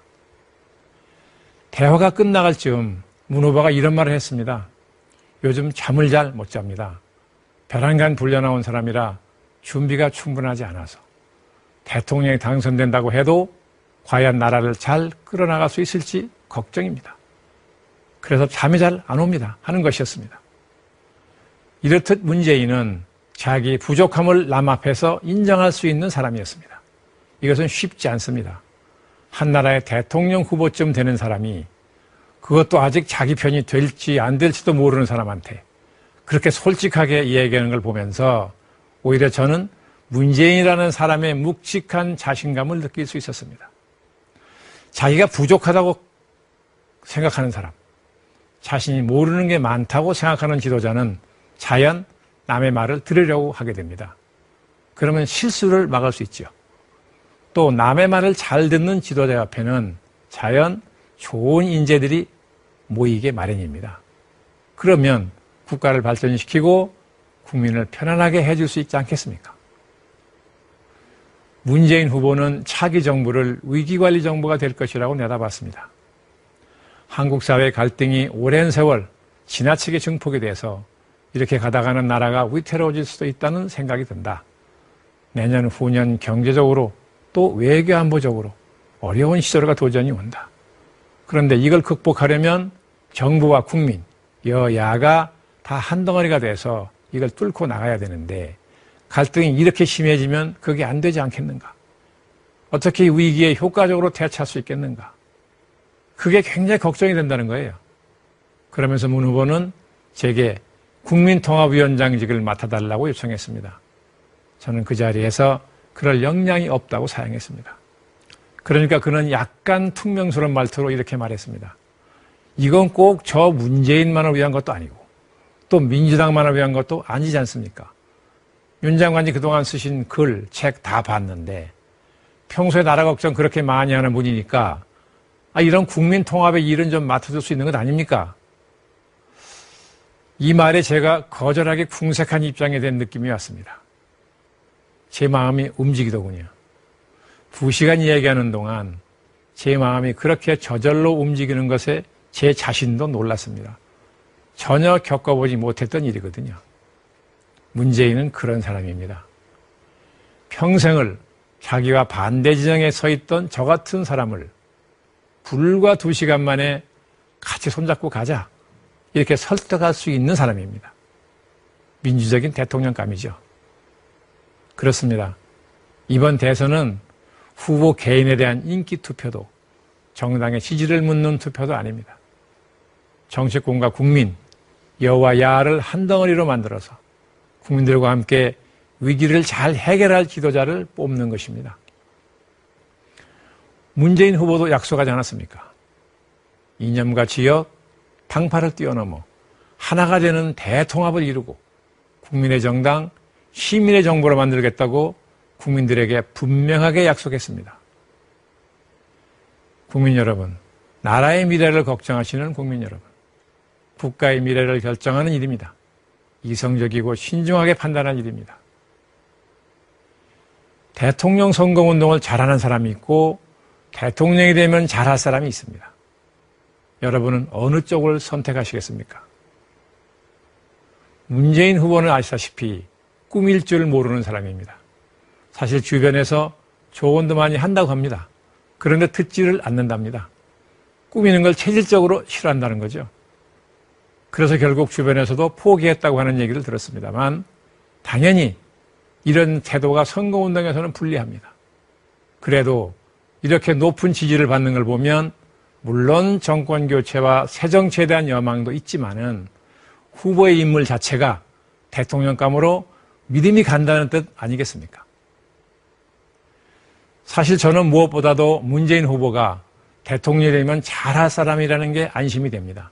대화가 끝나갈 즈음 문 후보가 이런 말을 했습니다. 요즘 잠을 잘 못 잡니다. 벼랑간 불려 나온 사람이라 준비가 충분하지 않아서 대통령이 당선된다고 해도 과연 나라를 잘 끌어나갈 수 있을지 걱정입니다. 그래서 잠이 잘 안 옵니다. 하는 것이었습니다. 이렇듯 문재인은 자기 부족함을 남 앞에서 인정할 수 있는 사람이었습니다. 이것은 쉽지 않습니다. 한 나라의 대통령 후보쯤 되는 사람이 그것도 아직 자기 편이 될지 안 될지도 모르는 사람한테 그렇게 솔직하게 얘기하는 걸 보면서 오히려 저는 문재인이라는 사람의 묵직한 자신감을 느낄 수 있었습니다. 자기가 부족하다고 생각하는 사람, 자신이 모르는 게 많다고 생각하는 지도자는 자연 남의 말을 들으려고 하게 됩니다. 그러면 실수를 막을 수 있죠. 또 남의 말을 잘 듣는 지도자 옆에는 자연 좋은 인재들이 모이게 마련입니다. 그러면 국가를 발전시키고 국민을 편안하게 해줄 수 있지 않겠습니까? 문재인 후보는 차기 정부를 위기관리 정부가 될 것이라고 내다봤습니다. 한국 사회의 갈등이 오랜 세월 지나치게 증폭이 돼서 이렇게 가다가는 나라가 위태로워질 수도 있다는 생각이 든다. 내년 후년 경제적으로 또 외교 안보적으로 어려운 시절과 도전이 온다. 그런데 이걸 극복하려면 정부와 국민, 여야가 다 한 덩어리가 돼서 이걸 뚫고 나가야 되는데 갈등이 이렇게 심해지면 그게 안 되지 않겠는가? 어떻게 위기에 효과적으로 대처할 수 있겠는가? 그게 굉장히 걱정이 된다는 거예요. 그러면서 문 후보는 제게 국민통합위원장직을 맡아달라고 요청했습니다. 저는 그 자리에서 그럴 역량이 없다고 사양했습니다. 그러니까 그는 약간 퉁명스러운 말투로 이렇게 말했습니다. 이건 꼭 저 문재인만을 위한 것도 아니고 또 민주당만을 위한 것도 아니지 않습니까? 윤 장관이 그동안 쓰신 글, 책 다 봤는데 평소에 나라 걱정 그렇게 많이 하는 분이니까 이런 국민 통합의 일은 좀 맡아줄 수 있는 것 아닙니까? 이 말에 제가 거절하게 궁색한 입장이 된 느낌이 왔습니다. 제 마음이 움직이더군요. 2시간 이야기하는 동안 제 마음이 그렇게 저절로 움직이는 것에 제 자신도 놀랐습니다. 전혀 겪어보지 못했던 일이거든요. 문재인은 그런 사람입니다. 평생을 자기와 반대 진영에 서 있던 저 같은 사람을 불과 2시간 만에 같이 손잡고 가자 이렇게 설득할 수 있는 사람입니다. 민주적인 대통령감이죠. 그렇습니다. 이번 대선은 후보 개인에 대한 인기 투표도 정당의 지지를 묻는 투표도 아닙니다. 정치권과 국민, 여와 야를 한 덩어리로 만들어서 국민들과 함께 위기를 잘 해결할 지도자를 뽑는 것입니다. 문재인 후보도 약속하지 않았습니까? 이념과 지역, 당파를 뛰어넘어 하나가 되는 대통합을 이루고 국민의 정당, 시민의 정부로 만들겠다고 국민들에게 분명하게 약속했습니다. 국민 여러분, 나라의 미래를 걱정하시는 국민 여러분, 국가의 미래를 결정하는 일입니다. 이성적이고 신중하게 판단할 일입니다. 대통령 선거운동을 잘하는 사람이 있고 대통령이 되면 잘할 사람이 있습니다. 여러분은 어느 쪽을 선택하시겠습니까? 문재인 후보는 아시다시피 꾸밀 줄 모르는 사람입니다. 사실 주변에서 조언도 많이 한다고 합니다. 그런데 듣지를 않는답니다. 꾸미는 걸 체질적으로 싫어한다는 거죠. 그래서 결국 주변에서도 포기했다고 하는 얘기를 들었습니다만 당연히 이런 태도가 선거운동에서는 불리합니다. 그래도 이렇게 높은 지지를 받는 걸 보면 물론 정권교체와 새 정치에 대한 여망도 있지만은 후보의 인물 자체가 대통령감으로 믿음이 간다는 뜻 아니겠습니까? 사실 저는 무엇보다도 문재인 후보가 대통령이 되면 잘할 사람이라는 게 안심이 됩니다.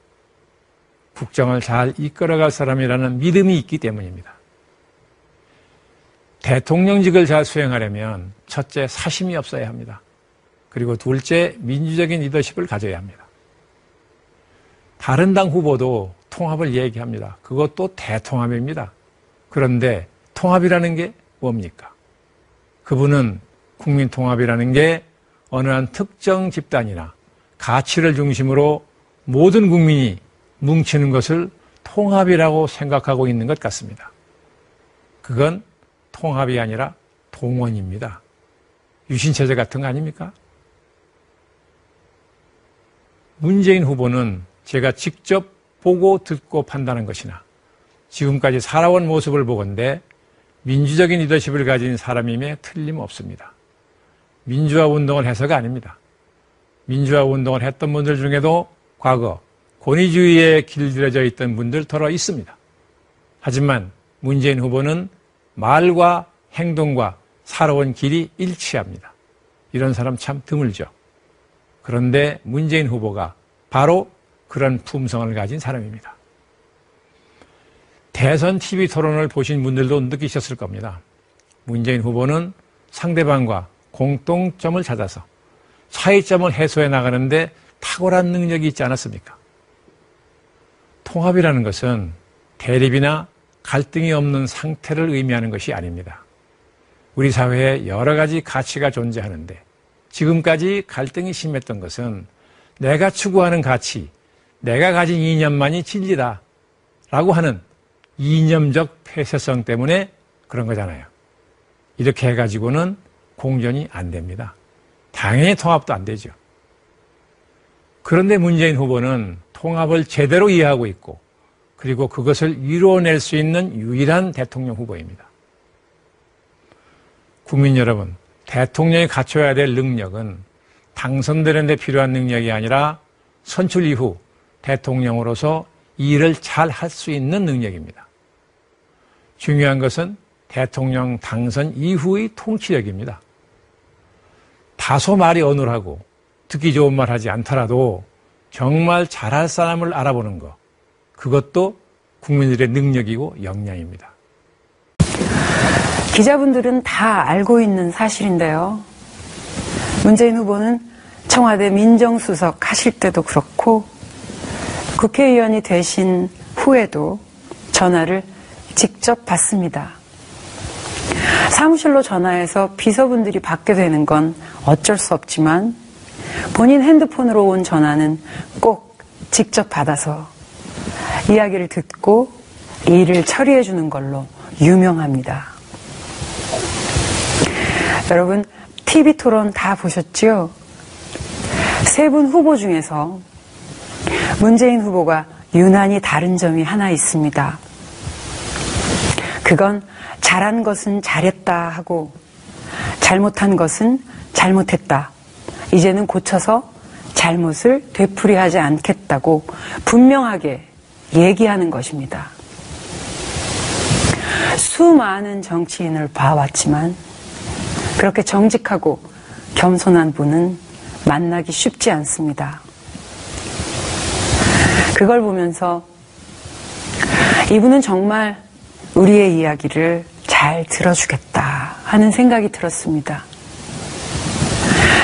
국정을 잘 이끌어갈 사람이라는 믿음이 있기 때문입니다. 대통령직을 잘 수행하려면 첫째, 사심이 없어야 합니다. 그리고 둘째, 민주적인 리더십을 가져야 합니다. 다른 당 후보도 통합을 얘기합니다. 그것도 대통합입니다. 그런데 통합이라는 게 뭡니까? 그분은 국민 통합이라는 게 어느 한 특정 집단이나 가치를 중심으로 모든 국민이 뭉치는 것을 통합이라고 생각하고 있는 것 같습니다. 그건 통합이 아니라 동원입니다. 유신체제 같은 거 아닙니까? 문재인 후보는 제가 직접 보고 듣고 판단한 것이나 지금까지 살아온 모습을 보건대 민주적인 리더십을 가진 사람임에 틀림없습니다. 민주화 운동을 해서가 아닙니다. 민주화 운동을 했던 분들 중에도 과거 권위주의에 길들여져 있던 분들 더러 있습니다. 하지만 문재인 후보는 말과 행동과 살아온 길이 일치합니다. 이런 사람 참 드물죠. 그런데 문재인 후보가 바로 그런 품성을 가진 사람입니다. 대선 TV 토론을 보신 분들도 느끼셨을 겁니다. 문재인 후보는 상대방과 공통점을 찾아서 차이점을 해소해 나가는데 탁월한 능력이 있지 않았습니까? 통합이라는 것은 대립이나 갈등이 없는 상태를 의미하는 것이 아닙니다. 우리 사회에 여러 가지 가치가 존재하는데 지금까지 갈등이 심했던 것은 내가 추구하는 가치, 내가 가진 이념만이 진리다 라고 하는 이념적 폐쇄성 때문에 그런 거잖아요. 이렇게 해가지고는 공존이 안 됩니다. 당연히 통합도 안 되죠. 그런데 문재인 후보는 통합을 제대로 이해하고 있고 그리고 그것을 이루어낼 수 있는 유일한 대통령 후보입니다. 국민 여러분, 대통령이 갖춰야 될 능력은 당선되는 데 필요한 능력이 아니라 선출 이후 대통령으로서 일을 잘 할 수 있는 능력입니다. 중요한 것은 대통령 당선 이후의 통치력입니다. 다소 말이 어눌하고 듣기 좋은 말 하지 않더라도 정말 잘할 사람을 알아보는 것, 그것도 국민들의 능력이고 역량입니다. 기자분들은 다 알고 있는 사실인데요. 문재인 후보는 청와대 민정수석 하실 때도 그렇고 국회의원이 되신 후에도 전화를 직접 받습니다. 사무실로 전화해서 비서분들이 받게 되는 건 어쩔 수 없지만 본인 핸드폰으로 온 전화는 꼭 직접 받아서 이야기를 듣고 일을 처리해 주는 걸로 유명합니다. 여러분, TV 토론 다 보셨죠? 세 분 후보 중에서 문재인 후보가 유난히 다른 점이 하나 있습니다. 그건 잘한 것은 잘했다 하고 잘못한 것은 잘못했다. 이제는 고쳐서 잘못을 되풀이하지 않겠다고 분명하게 얘기하는 것입니다. 수많은 정치인을 봐왔지만 그렇게 정직하고 겸손한 분은 만나기 쉽지 않습니다. 그걸 보면서 이분은 정말 우리의 이야기를 잘 들어주겠다 하는 생각이 들었습니다.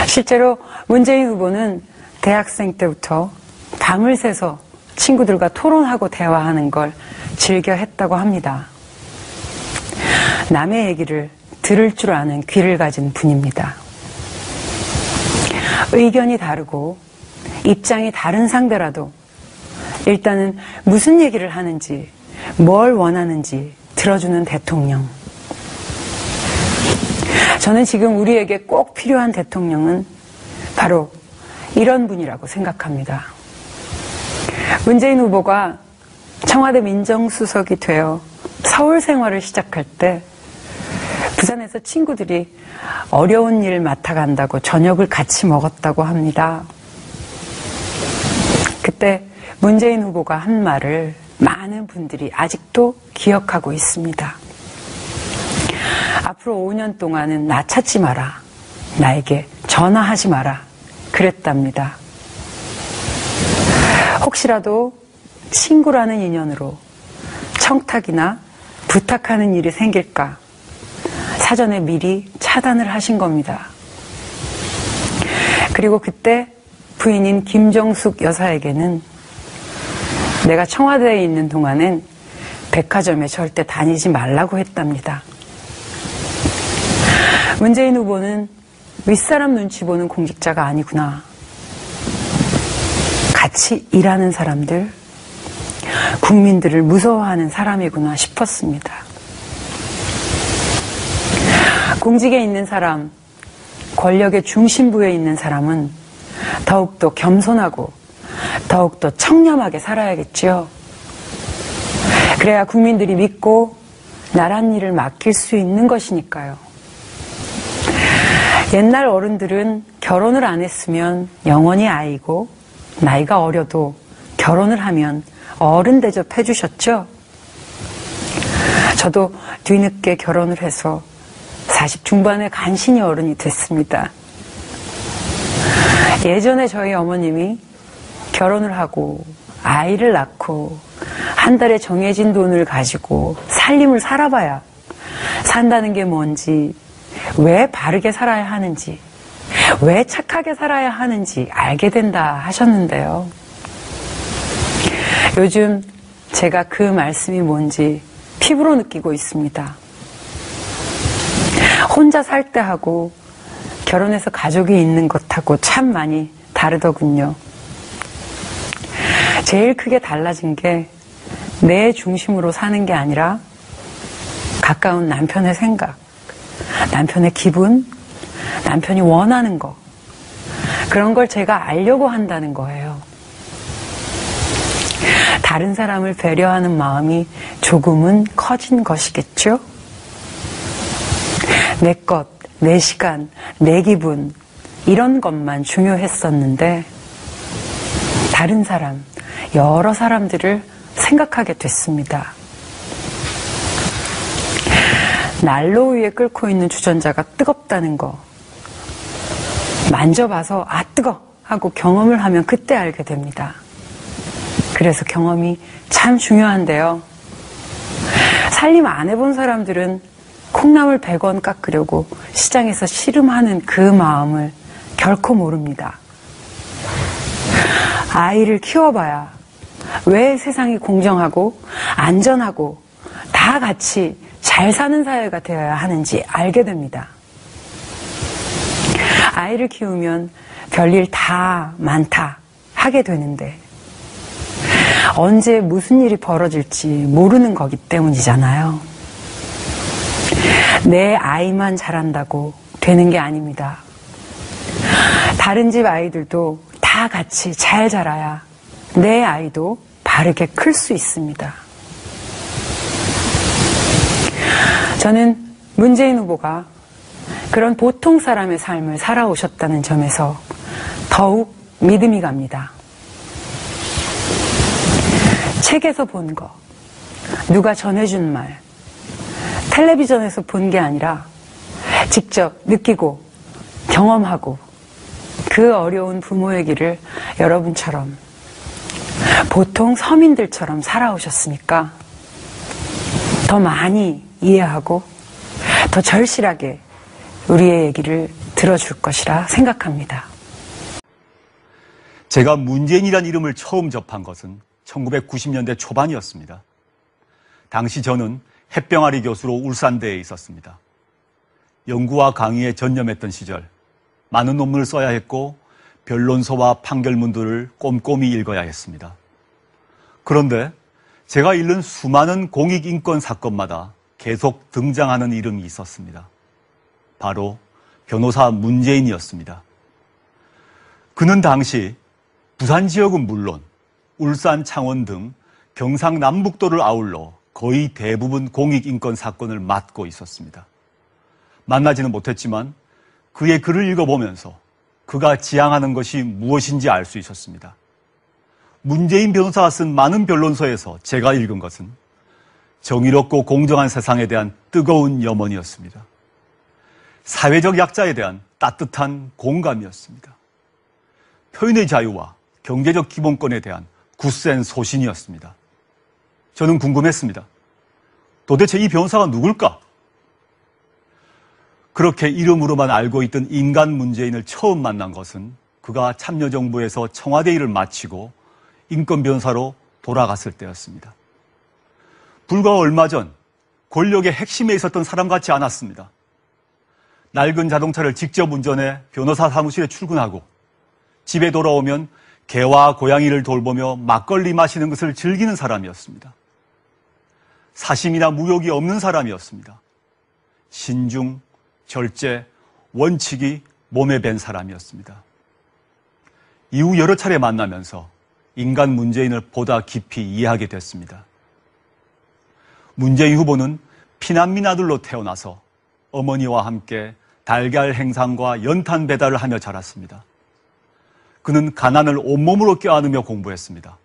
실제로 문재인 후보는 대학생 때부터 밤을 새서 친구들과 토론하고 대화하는 걸 즐겨 했다고 합니다. 남의 얘기를 들을 줄 아는 귀를 가진 분입니다. 의견이 다르고 입장이 다른 상대라도 일단은 무슨 얘기를 하는지, 뭘 원하는지 들어주는 대통령. 저는 지금 우리에게 꼭 필요한 대통령은 바로 이런 분이라고 생각합니다. 문재인 후보가 청와대 민정수석이 되어 서울 생활을 시작할 때 부산에서 친구들이 어려운 일 맡아간다고 저녁을 같이 먹었다고 합니다. 그때 문재인 후보가 한 말을 많은 분들이 아직도 기억하고 있습니다. 앞으로 5년 동안은 나 찾지 마라. 나에게 전화하지 마라. 그랬답니다. 혹시라도 친구라는 인연으로 청탁이나 부탁하는 일이 생길까 사전에 미리 차단을 하신 겁니다. 그리고 그때 부인인 김정숙 여사에게는 내가 청와대에 있는 동안엔 백화점에 절대 다니지 말라고 했답니다. 문재인 후보는 윗사람 눈치 보는 공직자가 아니구나. 같이 일하는 사람들, 국민들을 무서워하는 사람이구나 싶었습니다. 공직에 있는 사람, 권력의 중심부에 있는 사람은 더욱더 겸손하고 더욱더 청렴하게 살아야겠죠. 그래야 국민들이 믿고 나란 일을 맡길 수 있는 것이니까요. 옛날 어른들은 결혼을 안 했으면 영원히 아이고 나이가 어려도 결혼을 하면 어른 대접해 주셨죠. 저도 뒤늦게 결혼을 해서 40 중반에 간신히 어른이 됐습니다. 예전에 저희 어머님이 결혼을 하고 아이를 낳고 한 달에 정해진 돈을 가지고 살림을 살아봐야 산다는 게 뭔지, 왜 바르게 살아야 하는지, 왜 착하게 살아야 하는지 알게 된다 하셨는데요. 요즘 제가 그 말씀이 뭔지 피부로 느끼고 있습니다. 혼자 살 때하고 결혼해서 가족이 있는 것하고 참 많이 다르더군요. 제일 크게 달라진 게 내 중심으로 사는 게 아니라 가까운 남편의 생각, 남편의 기분, 남편이 원하는 거, 그런 걸 제가 알려고 한다는 거예요. 다른 사람을 배려하는 마음이 조금은 커진 것이겠죠? 내 것, 내 시간, 내 기분, 이런 것만 중요했었는데 다른 사람, 여러 사람들을 생각하게 됐습니다. 난로 위에 끓고 있는 주전자가 뜨겁다는 거 만져봐서 아 뜨거! 하고 경험을 하면 그때 알게 됩니다. 그래서 경험이 참 중요한데요. 살림 안 해본 사람들은 콩나물 100원 깎으려고 시장에서 씨름하는 그 마음을 결코 모릅니다. 아이를 키워봐야 왜 세상이 공정하고 안전하고 다 같이 잘 사는 사회가 되어야 하는지 알게 됩니다. 아이를 키우면 별일 다 많다 하게 되는데 언제 무슨 일이 벌어질지 모르는 거기 때문이잖아요. 내 아이만 잘한다고 되는 게 아닙니다. 다른 집 아이들도 다 같이 잘 자라야 내 아이도 바르게 클 수 있습니다. 저는 문재인 후보가 그런 보통 사람의 삶을 살아오셨다는 점에서 더욱 믿음이 갑니다. 책에서 본 거, 누가 전해준 말, 텔레비전에서 본 게 아니라 직접 느끼고 경험하고 그 어려운 부모의 길을 여러분처럼 보통 서민들처럼 살아오셨으니까 더 많이 이해하고 더 절실하게 우리의 얘기를 들어줄 것이라 생각합니다. 제가 문재인이란 이름을 처음 접한 것은 1990년대 초반이었습니다. 당시 저는 햇병아리 교수로 울산대에 있었습니다. 연구와 강의에 전념했던 시절 많은 논문을 써야 했고 변론서와 판결문들을 꼼꼼히 읽어야 했습니다. 그런데 제가 읽는 수많은 공익인권 사건마다 계속 등장하는 이름이 있었습니다. 바로 변호사 문재인이었습니다. 그는 당시 부산 지역은 물론 울산, 창원 등 경상남북도를 아울러 거의 대부분 공익인권 사건을 맡고 있었습니다. 만나지는 못했지만 그의 글을 읽어보면서 그가 지향하는 것이 무엇인지 알 수 있었습니다. 문재인 변호사가 쓴 많은 변론서에서 제가 읽은 것은 정의롭고 공정한 세상에 대한 뜨거운 염원이었습니다. 사회적 약자에 대한 따뜻한 공감이었습니다. 표현의 자유와 경제적 기본권에 대한 굳센 소신이었습니다. 저는 궁금했습니다. 도대체 이 변호사가 누굴까? 그렇게 이름으로만 알고 있던 인간 문재인을 처음 만난 것은 그가 참여정부에서 청와대 일을 마치고 인권변호사로 돌아갔을 때였습니다. 불과 얼마 전 권력의 핵심에 있었던 사람 같지 않았습니다. 낡은 자동차를 직접 운전해 변호사 사무실에 출근하고 집에 돌아오면 개와 고양이를 돌보며 막걸리 마시는 것을 즐기는 사람이었습니다. 사심이나 무욕이 없는 사람이었습니다. 신중, 절제, 원칙이 몸에 밴 사람이었습니다. 이후 여러 차례 만나면서 인간 문재인을 보다 깊이 이해하게 됐습니다. 문재인 후보는 피난민 아들로 태어나서 어머니와 함께 달걀 행상과 연탄 배달을 하며 자랐습니다. 그는 가난을 온몸으로 껴안으며 공부했습니다.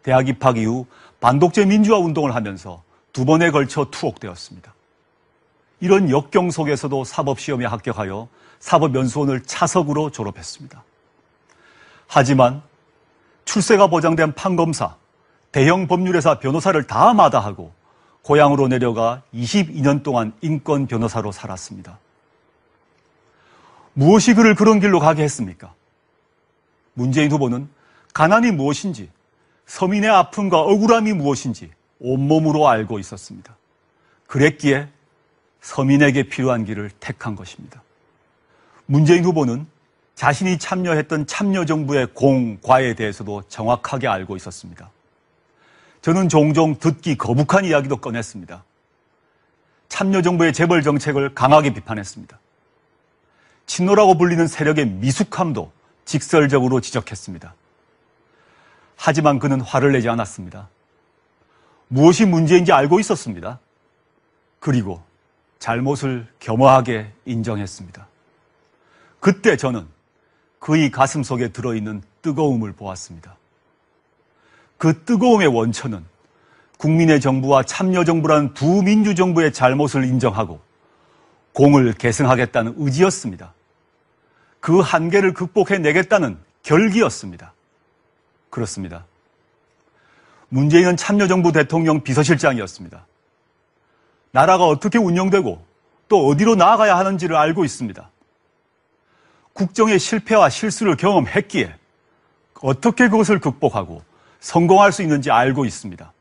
대학 입학 이후 반독재 민주화 운동을 하면서 2번에 걸쳐 투옥되었습니다. 이런 역경 속에서도 사법시험에 합격하여 사법연수원을 차석으로 졸업했습니다. 하지만 출세가 보장된 판검사, 대형 법률회사 변호사를 다 마다하고 고향으로 내려가 22년 동안 인권 변호사로 살았습니다. 무엇이 그를 그런 길로 가게 했습니까? 문재인 후보는 가난이 무엇인지, 서민의 아픔과 억울함이 무엇인지 온몸으로 알고 있었습니다. 그랬기에 서민에게 필요한 길을 택한 것입니다. 문재인 후보는 자신이 참여했던 참여정부의 공과에 대해서도 정확하게 알고 있었습니다. 저는 종종 듣기 거북한 이야기도 꺼냈습니다. 참여정부의 재벌 정책을 강하게 비판했습니다. 친노라고 불리는 세력의 미숙함도 직설적으로 지적했습니다. 하지만 그는 화를 내지 않았습니다. 무엇이 문제인지 알고 있었습니다. 그리고 잘못을 겸허하게 인정했습니다. 그때 저는 그의 가슴 속에 들어있는 뜨거움을 보았습니다. 그 뜨거움의 원천은 국민의 정부와 참여정부라는 두 민주정부의 잘못을 인정하고 공을 계승하겠다는 의지였습니다. 그 한계를 극복해내겠다는 결기였습니다. 그렇습니다. 문재인은 참여정부 대통령 비서실장이었습니다. 나라가 어떻게 운영되고 또 어디로 나아가야 하는지를 알고 있습니다. 국정의 실패와 실수를 경험했기에 어떻게 그것을 극복하고 성공할 수 있는지 알고 있습니다.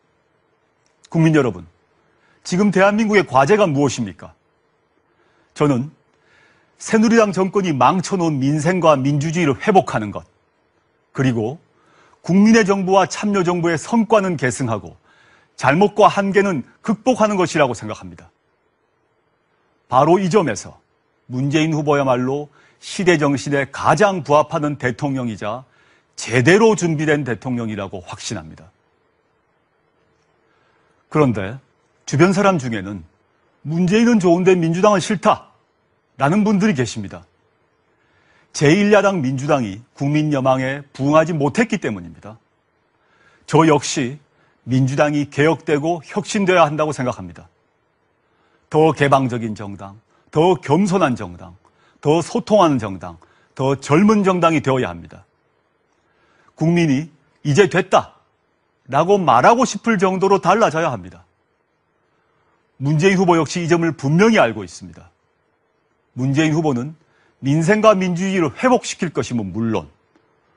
국민 여러분, 지금 대한민국의 과제가 무엇입니까? 저는 새누리당 정권이 망쳐놓은 민생과 민주주의를 회복하는 것, 그리고 국민의 정부와 참여정부의 성과는 계승하고 잘못과 한계는 극복하는 것이라고 생각합니다. 바로 이 점에서 문재인 후보야말로 시대 정신에 가장 부합하는 대통령이자 제대로 준비된 대통령이라고 확신합니다. 그런데 주변 사람 중에는 문재인은 좋은데 민주당은 싫다라는 분들이 계십니다. 제1야당 민주당이 국민 여망에 부응하지 못했기 때문입니다. 저 역시 민주당이 개혁되고 혁신되어야 한다고 생각합니다. 더 개방적인 정당, 더 겸손한 정당, 더 소통하는 정당, 더 젊은 정당이 되어야 합니다. 국민이 이제 됐다라고 말하고 싶을 정도로 달라져야 합니다. 문재인 후보 역시 이 점을 분명히 알고 있습니다. 문재인 후보는 민생과 민주주의를 회복시킬 것이면 물론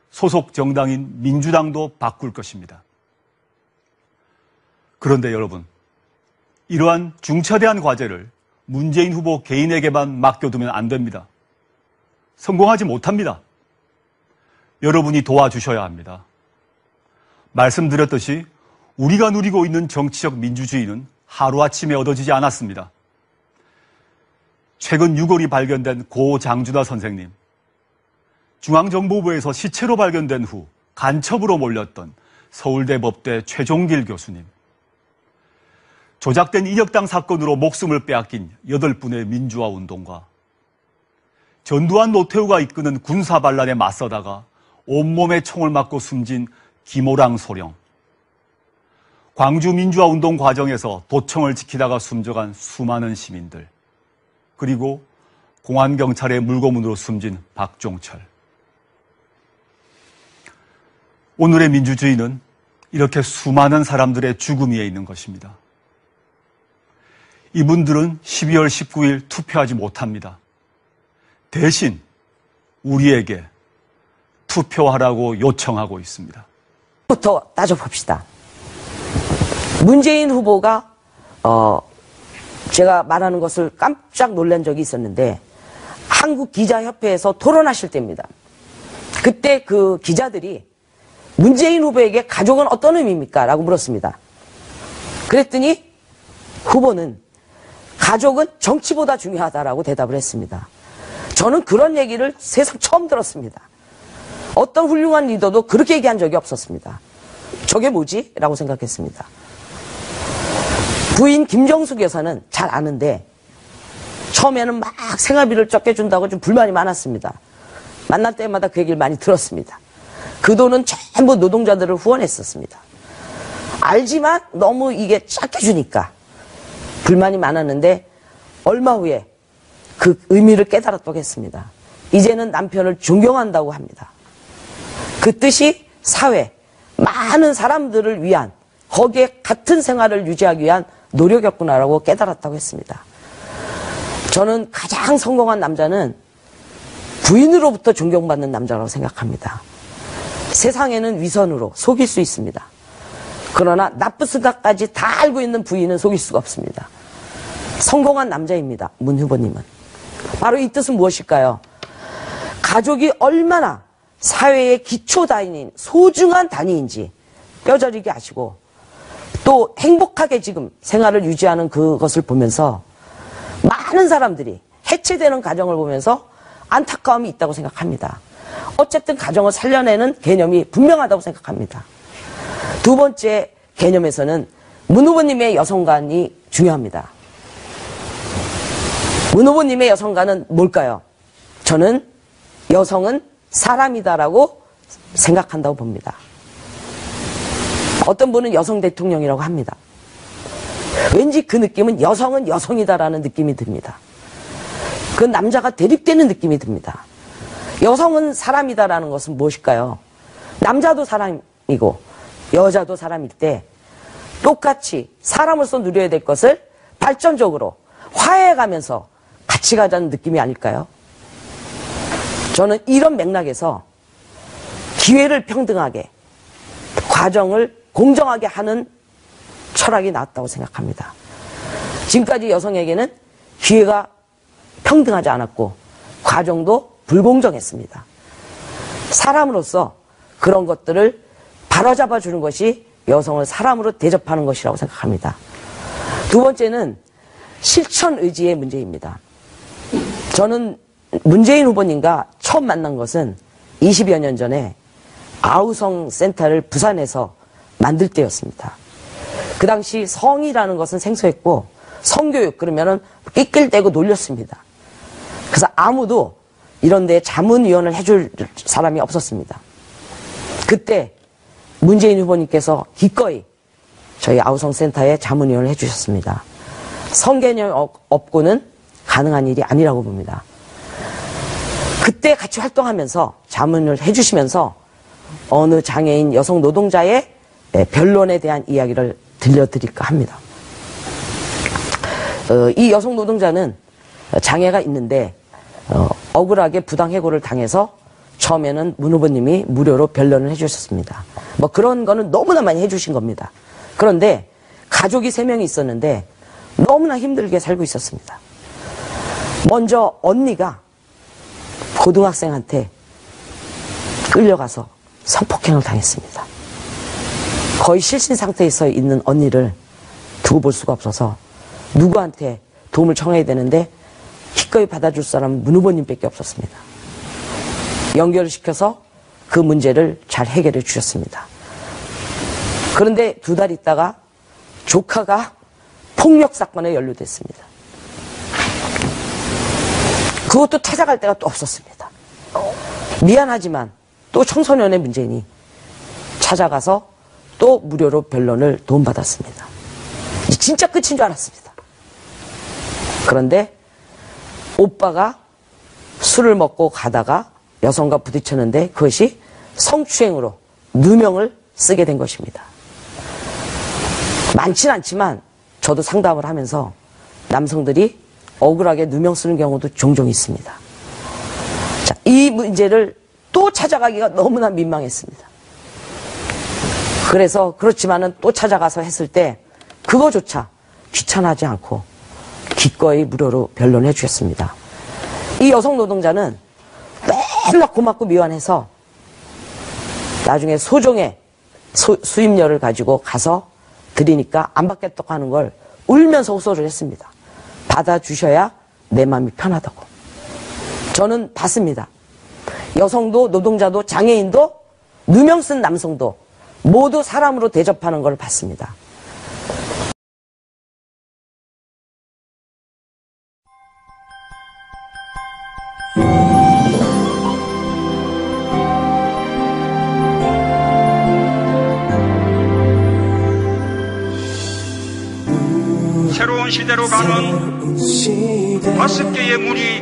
소속 정당인 민주당도 바꿀 것입니다. 그런데 여러분, 이러한 중차대한 과제를 문재인 후보 개인에게만 맡겨두면 안 됩니다. 성공하지 못합니다. 여러분이 도와주셔야 합니다. 말씀드렸듯이 우리가 누리고 있는 정치적 민주주의는 하루아침에 얻어지지 않았습니다. 최근 6월이 발견된 고 장준하 선생님, 중앙정보부에서 시체로 발견된 후 간첩으로 몰렸던 서울대 법대 최종길 교수님, 조작된 인혁당 사건으로 목숨을 빼앗긴 8분의 민주화 운동가, 전두환 노태우가 이끄는 군사반란에 맞서다가 온몸에 총을 맞고 숨진 김호랑 소령, 광주 민주화 운동 과정에서 도청을 지키다가 숨져간 수많은 시민들, 그리고 공안경찰의 물고문으로 숨진 박종철. 오늘의 민주주의는 이렇게 수많은 사람들의 죽음 위에 있는 것입니다. 이분들은 12월 19일 투표하지 못합니다. 대신 우리에게 투표하라고 요청하고 있습니다. 부터 따져봅시다. 문재인 후보가 제가 말하는 것을 깜짝 놀란 적이 있었는데 한국기자협회에서 토론하실 때입니다. 그때 그 기자들이 문재인 후보에게 가족은 어떤 의미입니까? 라고 물었습니다. 그랬더니 후보는 가족은 정치보다 중요하다라고 대답을 했습니다. 저는 그런 얘기를 세상 처음 들었습니다. 어떤 훌륭한 리더도 그렇게 얘기한 적이 없었습니다. 저게 뭐지? 라고 생각했습니다. 부인 김정숙 여사는 잘 아는데 처음에는 막 생활비를 적게 준다고 좀 불만이 많았습니다. 만날 때마다 그 얘기를 많이 들었습니다. 그 돈은 전부 노동자들을 후원했었습니다. 알지만 너무 이게 작게 주니까 불만이 많았는데 얼마 후에 그 의미를 깨달았다고 했습니다. 이제는 남편을 존경한다고 합니다. 그 뜻이 사회, 많은 사람들을 위한 거기에 같은 생활을 유지하기 위한 노력이었구나라고 깨달았다고 했습니다. 저는 가장 성공한 남자는 부인으로부터 존경받는 남자라고 생각합니다. 세상에는 위선으로 속일 수 있습니다. 그러나 나쁜 생각까지 다 알고 있는 부인은 속일 수가 없습니다. 성공한 남자입니다. 문 후보님은. 바로 이 뜻은 무엇일까요? 가족이 얼마나 사회의 기초 단위인 소중한 단위인지 뼈저리게 아시고 또 행복하게 지금 생활을 유지하는 그것을 보면서 많은 사람들이 해체되는 가정을 보면서 안타까움이 있다고 생각합니다. 어쨌든 가정을 살려내는 개념이 분명하다고 생각합니다. 두 번째 개념에서는 문 후보님의 여성관이 중요합니다. 문 후보님의 여성관은 뭘까요? 저는 여성은 사람이다라고 생각한다고 봅니다. 어떤 분은 여성 대통령이라고 합니다. 왠지 그 느낌은 여성은 여성이다라는 느낌이 듭니다. 그 남자가 대립되는 느낌이 듭니다. 여성은 사람이다라는 것은 무엇일까요? 남자도 사람이고 여자도 사람일 때 똑같이 사람으로서 누려야 될 것을 발전적으로 화해해가면서 같이 가자는 느낌이 아닐까요? 저는 이런 맥락에서 기회를 평등하게, 과정을 공정하게 하는 철학이 나왔다고 생각합니다. 지금까지 여성에게는 기회가 평등하지 않았고 과정도 불공정했습니다. 사람으로서 그런 것들을 바로잡아 주는 것이 여성을 사람으로 대접하는 것이라고 생각합니다. 두 번째는 실천 의지의 문제입니다. 저는 문재인 후보님과 처음 만난 것은 20여 년 전에 아우성 센터를 부산에서 만들 때였습니다. 그 당시 성이라는 것은 생소했고 성교육 그러면은 낄낄대고 놀렸습니다. 그래서 아무도 이런 데 자문위원을 해줄 사람이 없었습니다. 그때 문재인 후보님께서 기꺼이 저희 아우성 센터에 자문위원을 해주셨습니다. 성개념 없고는 가능한 일이 아니라고 봅니다. 그때 같이 활동하면서 자문을 해주시면서 어느 장애인 여성 노동자의 변론에 대한 이야기를 들려드릴까 합니다. 이 여성 노동자는 장애가 있는데 억울하게 부당해고를 당해서 처음에는 문 후보님이 무료로 변론을 해주셨습니다. 뭐 그런 거는 너무나 많이 해주신 겁니다. 그런데 가족이 3명이 있었는데 너무나 힘들게 살고 있었습니다. 먼저 언니가 고등학생한테 끌려가서 성폭행을 당했습니다. 거의 실신 상태에서 있는 언니를 두고 볼 수가 없어서 누구한테 도움을 청해야 되는데 기꺼이 받아줄 사람은 문 후보님밖에 없었습니다. 연결을 시켜서 그 문제를 잘 해결해 주셨습니다. 그런데 2달 있다가 조카가 폭력 사건에 연루됐습니다. 그것도 찾아갈 데가 또 없었습니다. 미안하지만 또 청소년의 문제니 찾아가서 또 무료로 변론을 도움받았습니다. 진짜 끝인 줄 알았습니다. 그런데 오빠가 술을 먹고 가다가 여성과 부딪혔는데 그것이 성추행으로 누명을 쓰게 된 것입니다. 많진 않지만 저도 상담을 하면서 남성들이 억울하게 누명 쓰는 경우도 종종 있습니다. 자, 이 문제를 또 찾아가기가 너무나 민망했습니다. 그래서 그렇지만은 또 찾아가서 했을 때 그거조차 귀찮아하지 않고 기꺼이 무료로 변론해 주셨습니다. 이 여성 노동자는 맨날 고맙고 미안해서 나중에 소정의 수임료를 가지고 가서 드리니까 안 받겠다고 하는 걸 울면서 호소를 했습니다. 받아주셔야 내 마음이 편하다고. 저는 받습니다. 여성도 노동자도 장애인도 누명 쓴 남성도 모두 사람으로 대접하는 걸 봤습니다. 새로운 시대로 가는 5개의 문이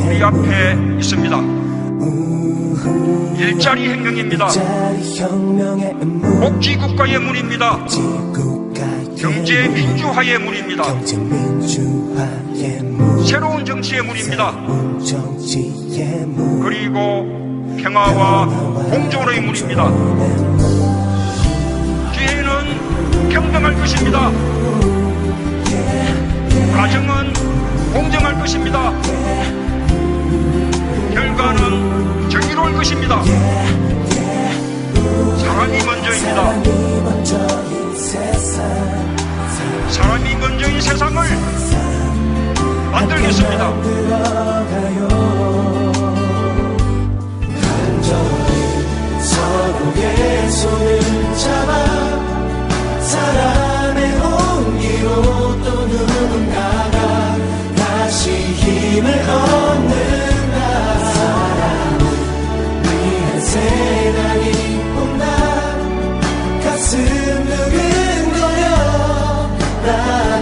우리 앞에 있습니다. 일자리 혁명입니다. 복지국가의 문입니다. 경제 민주화의 문입니다. 새로운 정치의 문입니다. 그리고 평화와 공존의 문입니다. 기회는 평등할 것입니다. 과정은 공정할 것입니다. 결과는 정의로울 것입니다. 사람이 먼저입니다. 사람이 먼저인 세상을 만들겠습니다. 서로의 손을 잡아 사랑의 온기로 또 누군가가 다시 힘을 얻는다. 사랑을 위한 세상이 온다. 가슴 두근거려 나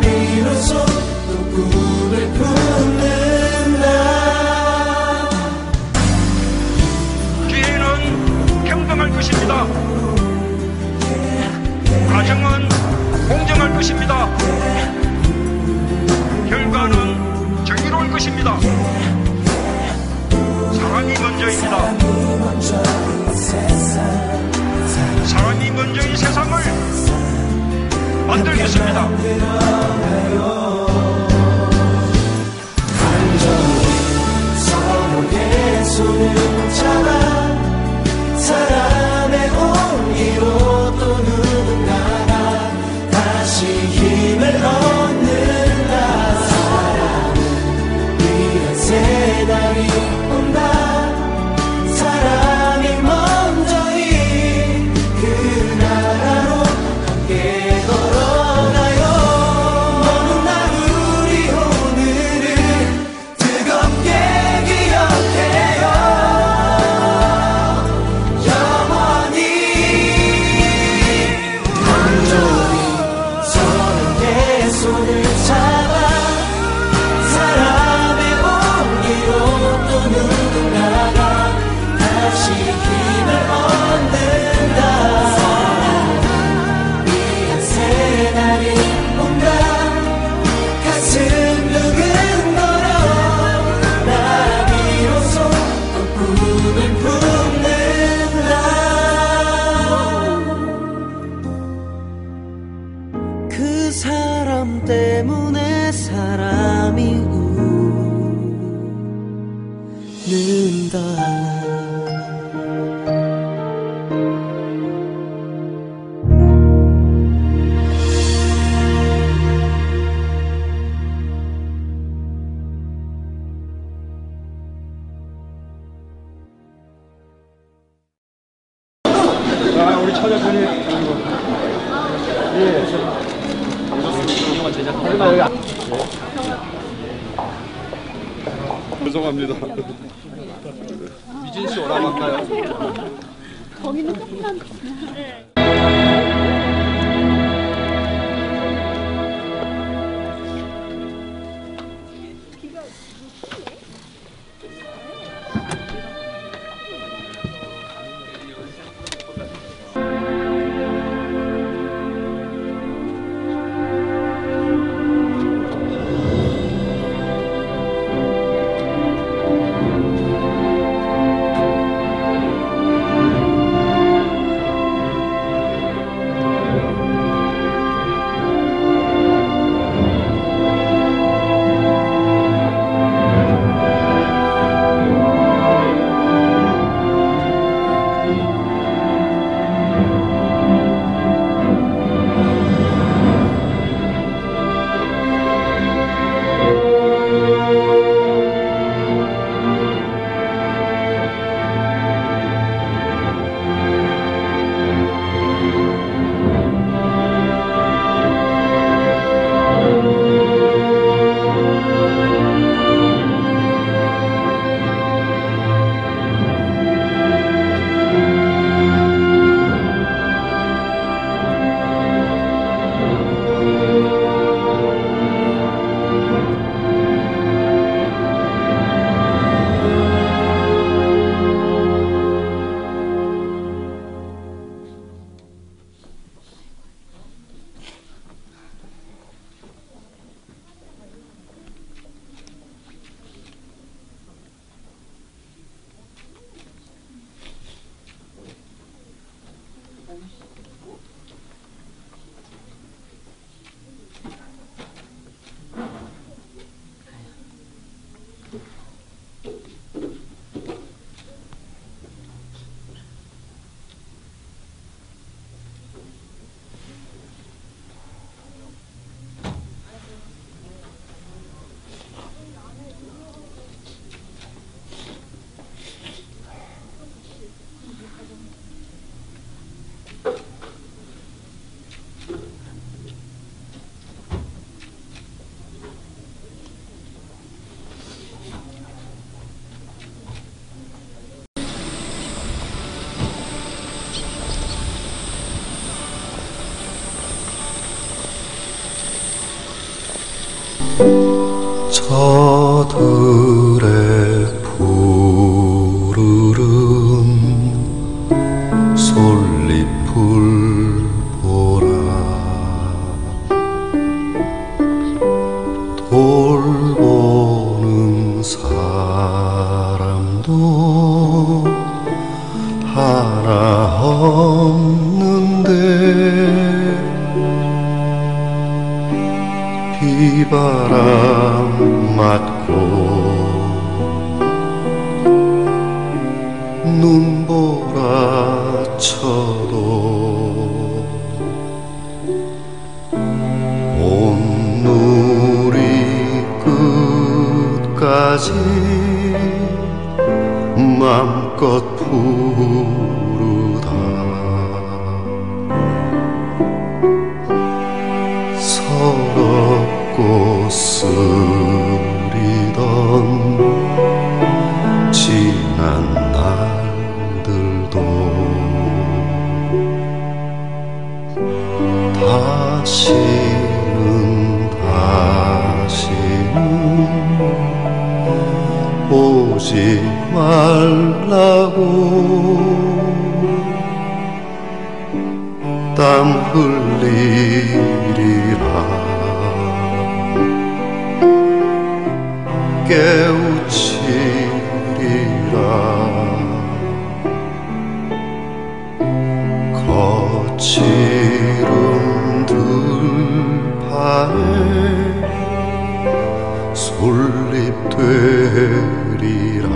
비로소 또 꿈을 품는다. 기회는 평등할 것입니다. 과정은 공정할 것입니다. 결과는 정의로울 것입니다. 사람이 먼저입니다. 사람이 먼저인 세상을 만들겠습니다. 서로의 손을 잡아 사랑의 온기로 또 누군가가 다시 힘을 얻는다. 사랑을 위한 세상이 온다. 사랑이 먼저인 그 나라로 함께 걸어가요. 너는 나 우리 오늘을 뜨겁게 기억해요. 영원히 서로의 손을 잡아 사랑의 온기로 또 누군가가 다시 힘을 얻는다. 사랑을 위한 새날이 온다. 가슴 두근거려 나 비로소 또 꿈을 품는다. 그 사람 때문에 사람이 웃는다. 우리 처자편이 예. 죄송합니다. 미진 씨 오라고 할까요? 거기는 조금만. 들의 푸르른 솔잎을 보라 돌보는 사람도 하나 없는데 비바람 맞고 눈보라 쳐도 온누리 끝까지 맘껏 부르다 서럽고 쓰리던 지난 날들도 다시는 오지 말라고 땀 흘리리라 깨우치리라 거칠은 들판에 솔잎 되리라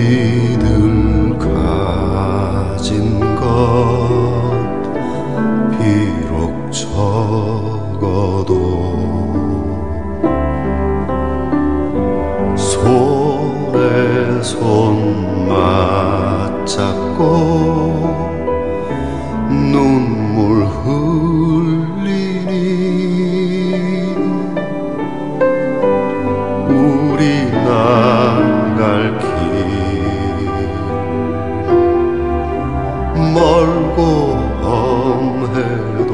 우리들 가진 것 비록 적어도 손에 손 맞잡고 눈물 흘리니 우리 나갈 길 멀고 험해도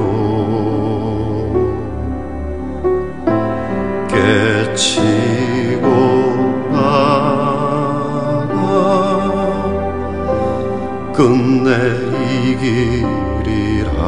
깨치고 나가 끝내 이기리라